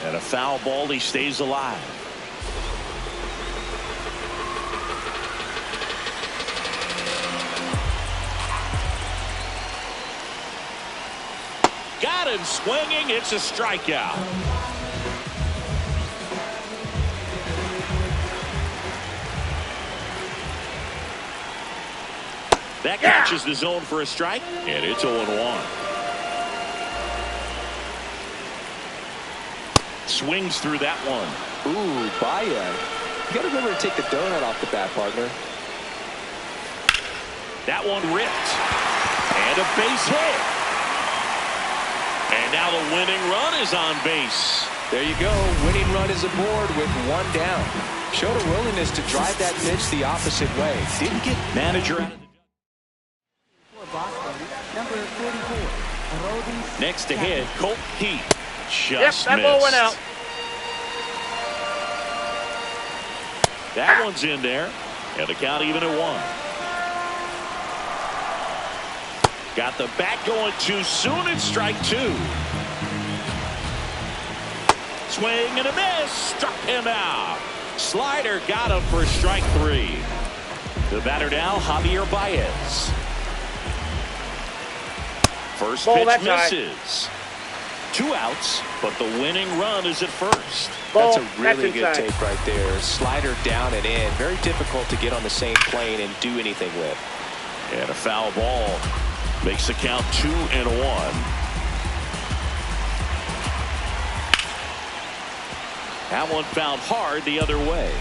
And a foul ball. He stays alive. Got him swinging. It's a strikeout. That catches the zone for a strike, and it's 0-1. Swings through that one. Ooh, Baez. You got to remember to take the donut off the bat, partner. That one ripped. And a base hit. And now the winning run is on base. There you go. Winning run is aboard with 1 down. Showed a willingness to drive that pitch the opposite way. Didn't get manager out of the Boston, number 44. next to hit, Colt Heat. Yep, that ball went out. That one's in there. And the count even at 1. Got the bat going too soon. It's strike 2. Swing and a miss. Struck him out. Slider got him for strike 3. The batter now, Javier Baez. First Ball, pitch that's misses. 2 outs, but the winning run is at first. Ball, that's a really good inside. take right there. Slider down and in. Very difficult to get on the same plane and do anything with. And a foul ball makes the count 2-1. That one fouled hard the other way.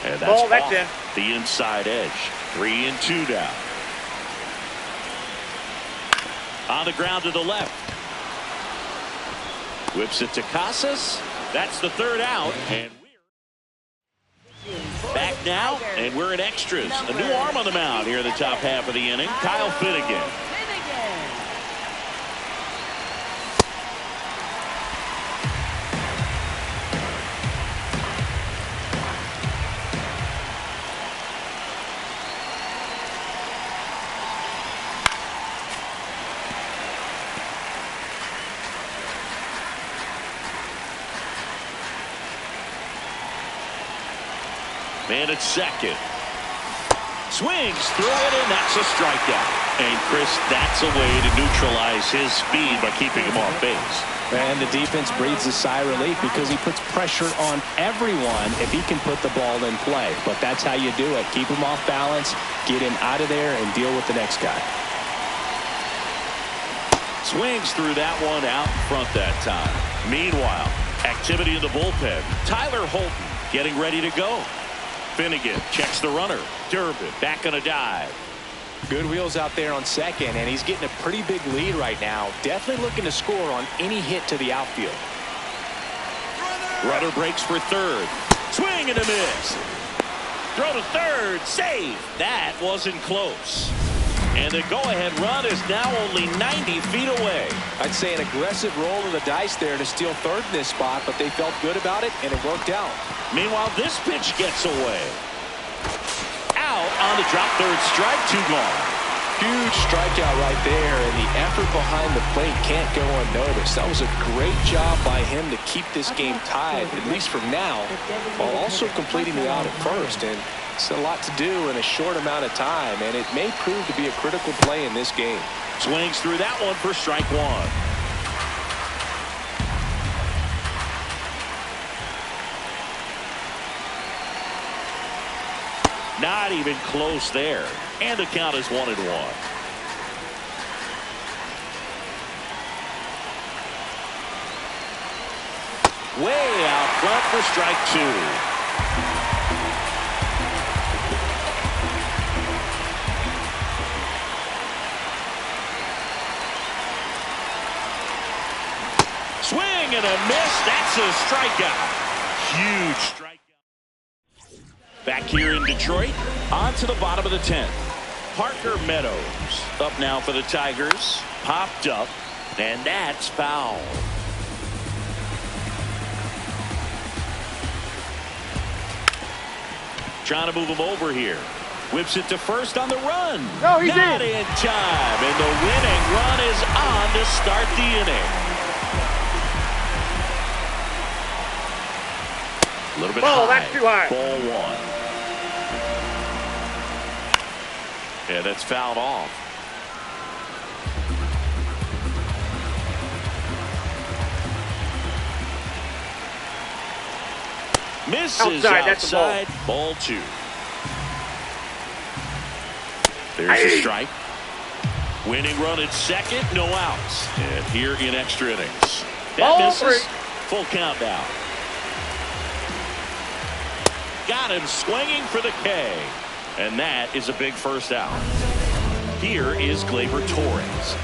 And that's Ball, that's off in. the inside edge. 3-2 now. On the ground to the left. Whips it to Casas. That's the 3rd out. And we're back now, and we're in extras. A new arm on the mound here in the top half of the inning. Kyle Finnegan. Man at second. Swings through it, and that's a strikeout. And, Chris, that's a way to neutralize his speed by keeping him off base. And the defense breathes a sigh of relief because he puts pressure on everyone if he can put the ball in play. But that's how you do it. Keep him off balance, get him out of there, and deal with the next guy. Swings through that one out in front that time. Meanwhile, activity in the bullpen. Tyler Holton getting ready to go. Finnegan checks the runner. Durbin back on a dive. Good wheels out there on second, and he's getting a pretty big lead right now. Definitely looking to score on any hit to the outfield. Runner breaks for third. Swing and a miss. Throw to third. Save. That wasn't close. And the go-ahead run is now only 90 feet away. I'd say an aggressive roll of the dice there to steal third in this spot, but they felt good about it, and it worked out. Meanwhile, this pitch gets away. Out on the drop, third strike, 2 gone. Huge strikeout right there, and the effort behind the plate can't go unnoticed. That was a great job by him to keep this game tied, at least for now, while also completing the out at first. And it's a lot to do in a short amount of time, and it may prove to be a critical play in this game. Swings through that one for strike one. Not even close there. And the count is 1-1. Way out front for strike two. Swing and a miss. That's a strikeout. Huge strikeout. Back here in Detroit, on to the bottom of the 10th. Parker Meadows up now for the Tigers. Popped up, and that's foul. Trying to move him over here. Whips it to first on the run. No, he's not in time, and the winning run is on to start the inning. A little bit high. That's too high. Ball one. Yeah, that's fouled off. Misses outside. Ball two. There's a strike. Winning run at second, no outs. And here in extra innings. That misses. Full count now. Got him swinging for the K. And that is a big first out. Here is Gleyber Torres.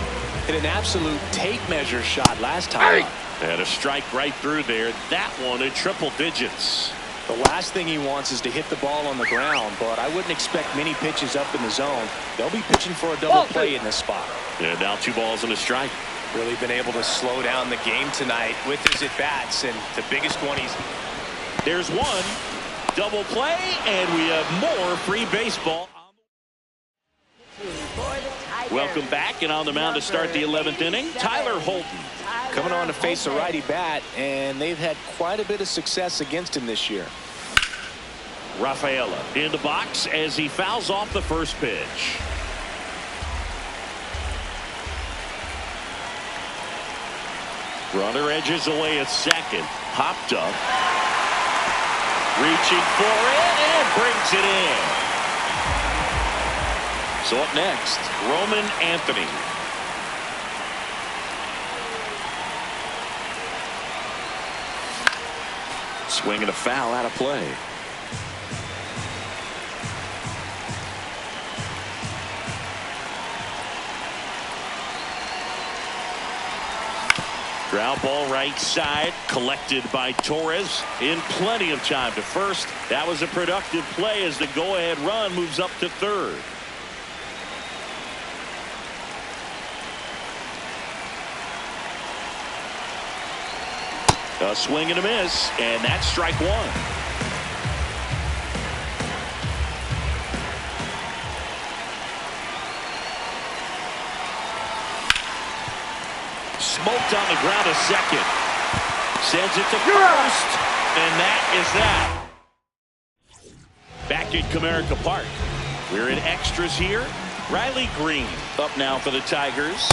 Hit an absolute tape measure shot last time. And a strike right through there. That one in triple digits. The last thing he wants is to hit the ball on the ground, but I wouldn't expect many pitches up in the zone. They'll be pitching for a double play in this spot. And now 2 balls and a strike. Really been able to slow down the game tonight with his at-bats, and the biggest one he's... There's one. Double play, and we have more free baseball. Welcome back, and on the mound to start the 11th inning, Tyler Holton. Coming on to face a righty bat, and they've had quite a bit of success against him this year. Rafaela in the box as he fouls off the first pitch. Runner edges away at second. Hopped up. Reaching for it and brings it in. So up next, Roman Anthony. Swing and a foul out of play. Ground ball right side, collected by Torres in plenty of time to first. That was a productive play as the go-ahead run moves up to third. A swing and a miss, and that's strike one. Smoked on the ground a second. Sends it to first, and that is that. Back at Comerica Park. We're in extras here. Riley Green up now for the Tigers.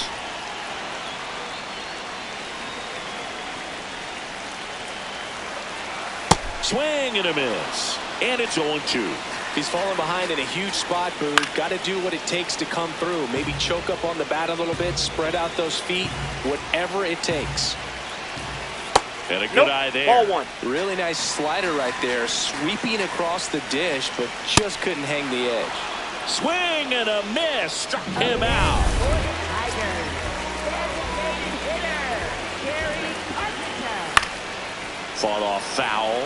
Swing and a miss. And it's 0-2. He's falling behind in a huge spot, Boo. Got to do what it takes to come through. Maybe choke up on the bat a little bit, spread out those feet, whatever it takes. And a good eye there. Ball one. Really nice slider right there, sweeping across the dish, but just couldn't hang the edge. Swing and a miss. Struck him out. Fought off foul.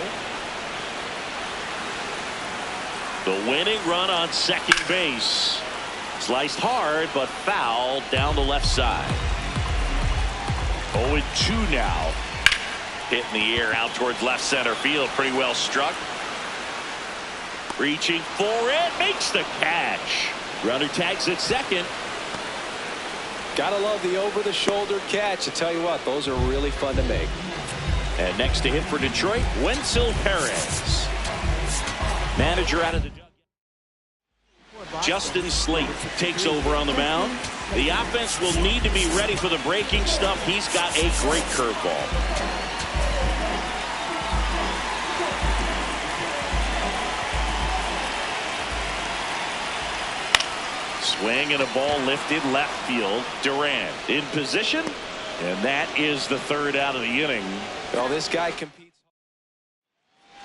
The winning run on second base. Sliced hard, but foul down the left side. 0-2 now. Hit in the air out towards left center field. Pretty well struck. Reaching for it. Makes the catch. Runner tags at second. Gotta love the over-the-shoulder catch. I tell you what, those are really fun to make. And next to hit for Detroit, Wenzel Perez. Manager out of the Justin Slate takes over on the mound. The offense will need to be ready for the breaking stuff. He's got a great curveball. Swing and a ball lifted left field. Durant in position, and that is the third out of the inning. Well, this guy competes.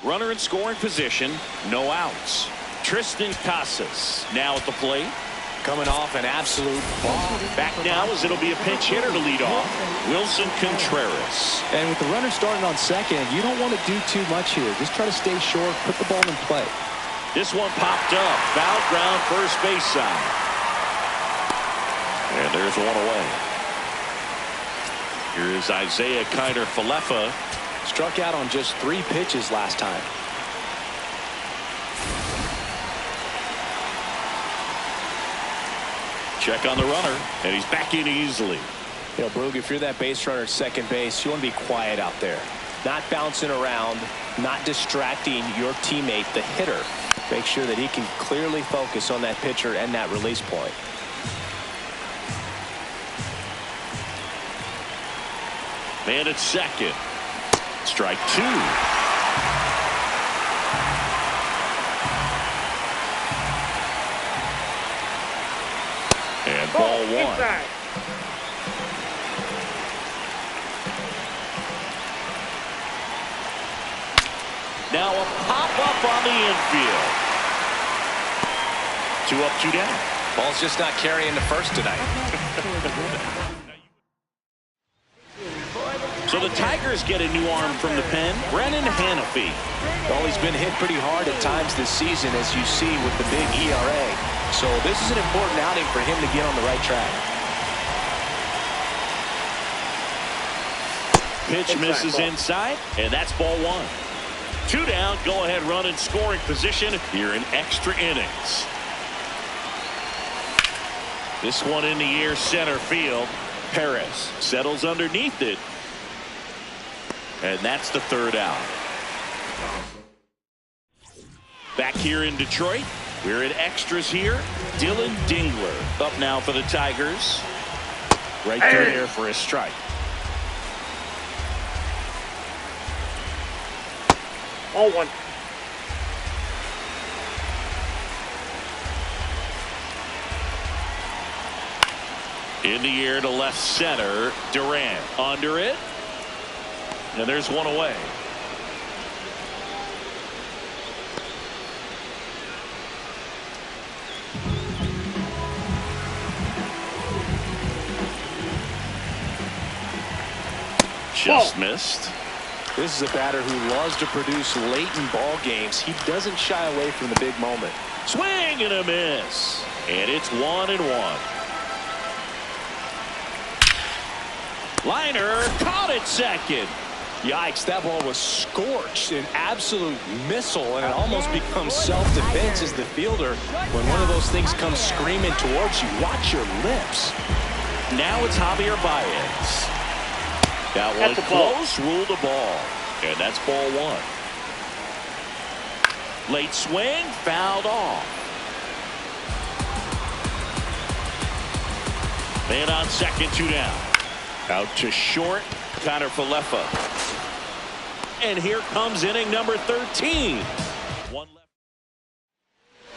Runner in scoring position, no outs. Tristan Casas now at the plate. Coming off an absolute bomb. Back now as it'll be a pinch hitter to lead off, Wilson Contreras. And with the runner starting on second, you don't want to do too much here. Just try to stay short, put the ball in play. This one popped up. Foul ground, first base side. And there's one away. Here is Isaiah Kiner-Falefa. Struck out on just 3 pitches last time. Check on the runner, and he's back in easily. You know, Brug, if you're that base runner at second base, you want to be quiet out there. Not bouncing around, not distracting your teammate, the hitter. Make sure that he can clearly focus on that pitcher and that release point. Man at second. Strike 2. And ball 1. Inside. Now a pop-up on the infield. 2 up, 2 down. Ball's just not carrying the first tonight. So the Tigers get a new arm from the pen, Brennan Hanafy. Well, he's been hit pretty hard at times this season, as you see with the big ERA. So this is an important outing for him to get on the right track. Pitch misses inside, and that's ball 1. 2 down, go-ahead run in scoring position here in extra innings. This one in the air, center field. Perez settles underneath it. And that's the third out. Back here in Detroit, we're at extras here. Dylan Dingler up now for the Tigers. Right through there for a strike. All 1. In the air to left center. Durant under it. And there's one away. Just missed. This is a batter who loves to produce late in ball games. He doesn't shy away from the big moment. Swing and a miss. And it's 1-1. Liner caught it second. Yikes, that ball was scorched, an absolute missile, and it almost becomes self-defense as the fielder. When one of those things comes screaming towards you, watch your lips. Now it's Javier Baez. That was close, ruled a ball. And that's ball 1. Late swing, fouled off. Man on second, 2 down. Out to short, Kiner-Falefa. And here comes inning number 13. 1 left.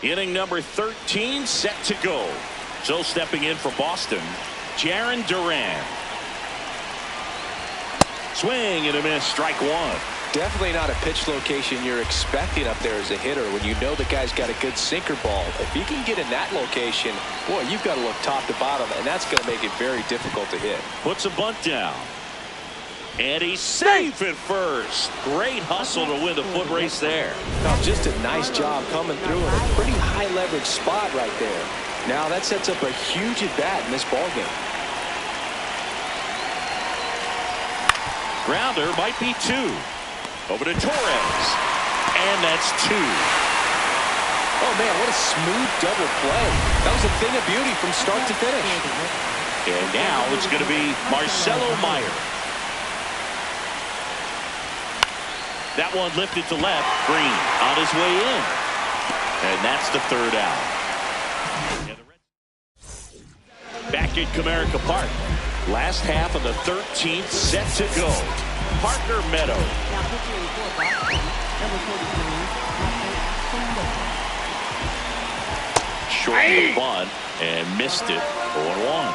Inning number 13 set to go. So stepping in for Boston, Jarren Duran. Swing and a miss, strike 1. Definitely not a pitch location you're expecting up there as a hitter when you know the guy's got a good sinker ball. If you can get in that location, boy, you've got to look top to bottom, and that's going to make it very difficult to hit. Puts a bunt down. And he's safe at first. Great hustle to win the foot race there. Now, just a nice job coming through in a pretty high leverage spot right there. Now that sets up a huge at bat in this ball game. Grounder might be 2. Over to Torres. And that's 2. Oh, man, what a smooth double play. That was a thing of beauty from start to finish. And now it's going to be Marcelo Meyer. That one lifted to left. Green on his way in. And that's the third out. Back at Comerica Park. Last half of the 13th set to go. Parker Meadow. Now pitching for Boston, number 43, Short the bunt and missed it. 0-1.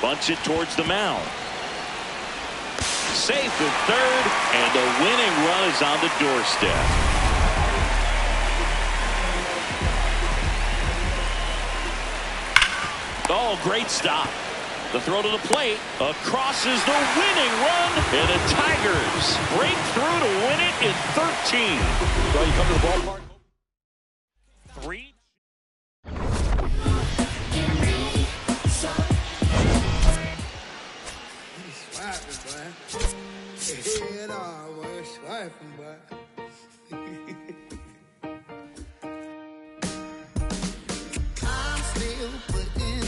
Bunts it towards the mound. Safe at third, and the winning run is on the doorstep. Oh, great stop. The throw to the plate. Across is the winning run, and the Tigers break through to win it in 13. So you come to the ballpark. 3. I'm still putting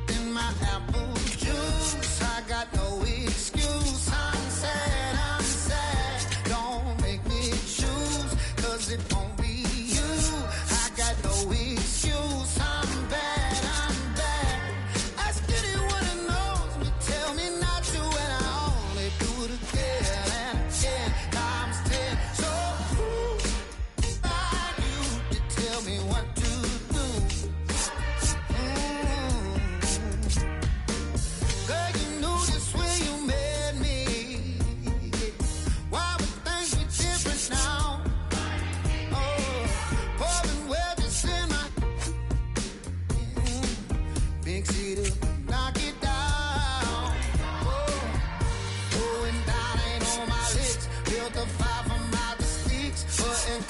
in my apple juice. I got no excuse. I'm sad. Don't make me choose, 'cause it won't be you. I got no excuse. I'm bad. Ask anyone who knows me, tell me not to, and I only do it again and again, times 10. So who are you to tell me what to do? Girl, you knew this when you met me. Why would things be different now? Oh, pouring wedges in my big city, knock it down. Oh, going down ain't on my lips. Built a fire from out the sticks, but in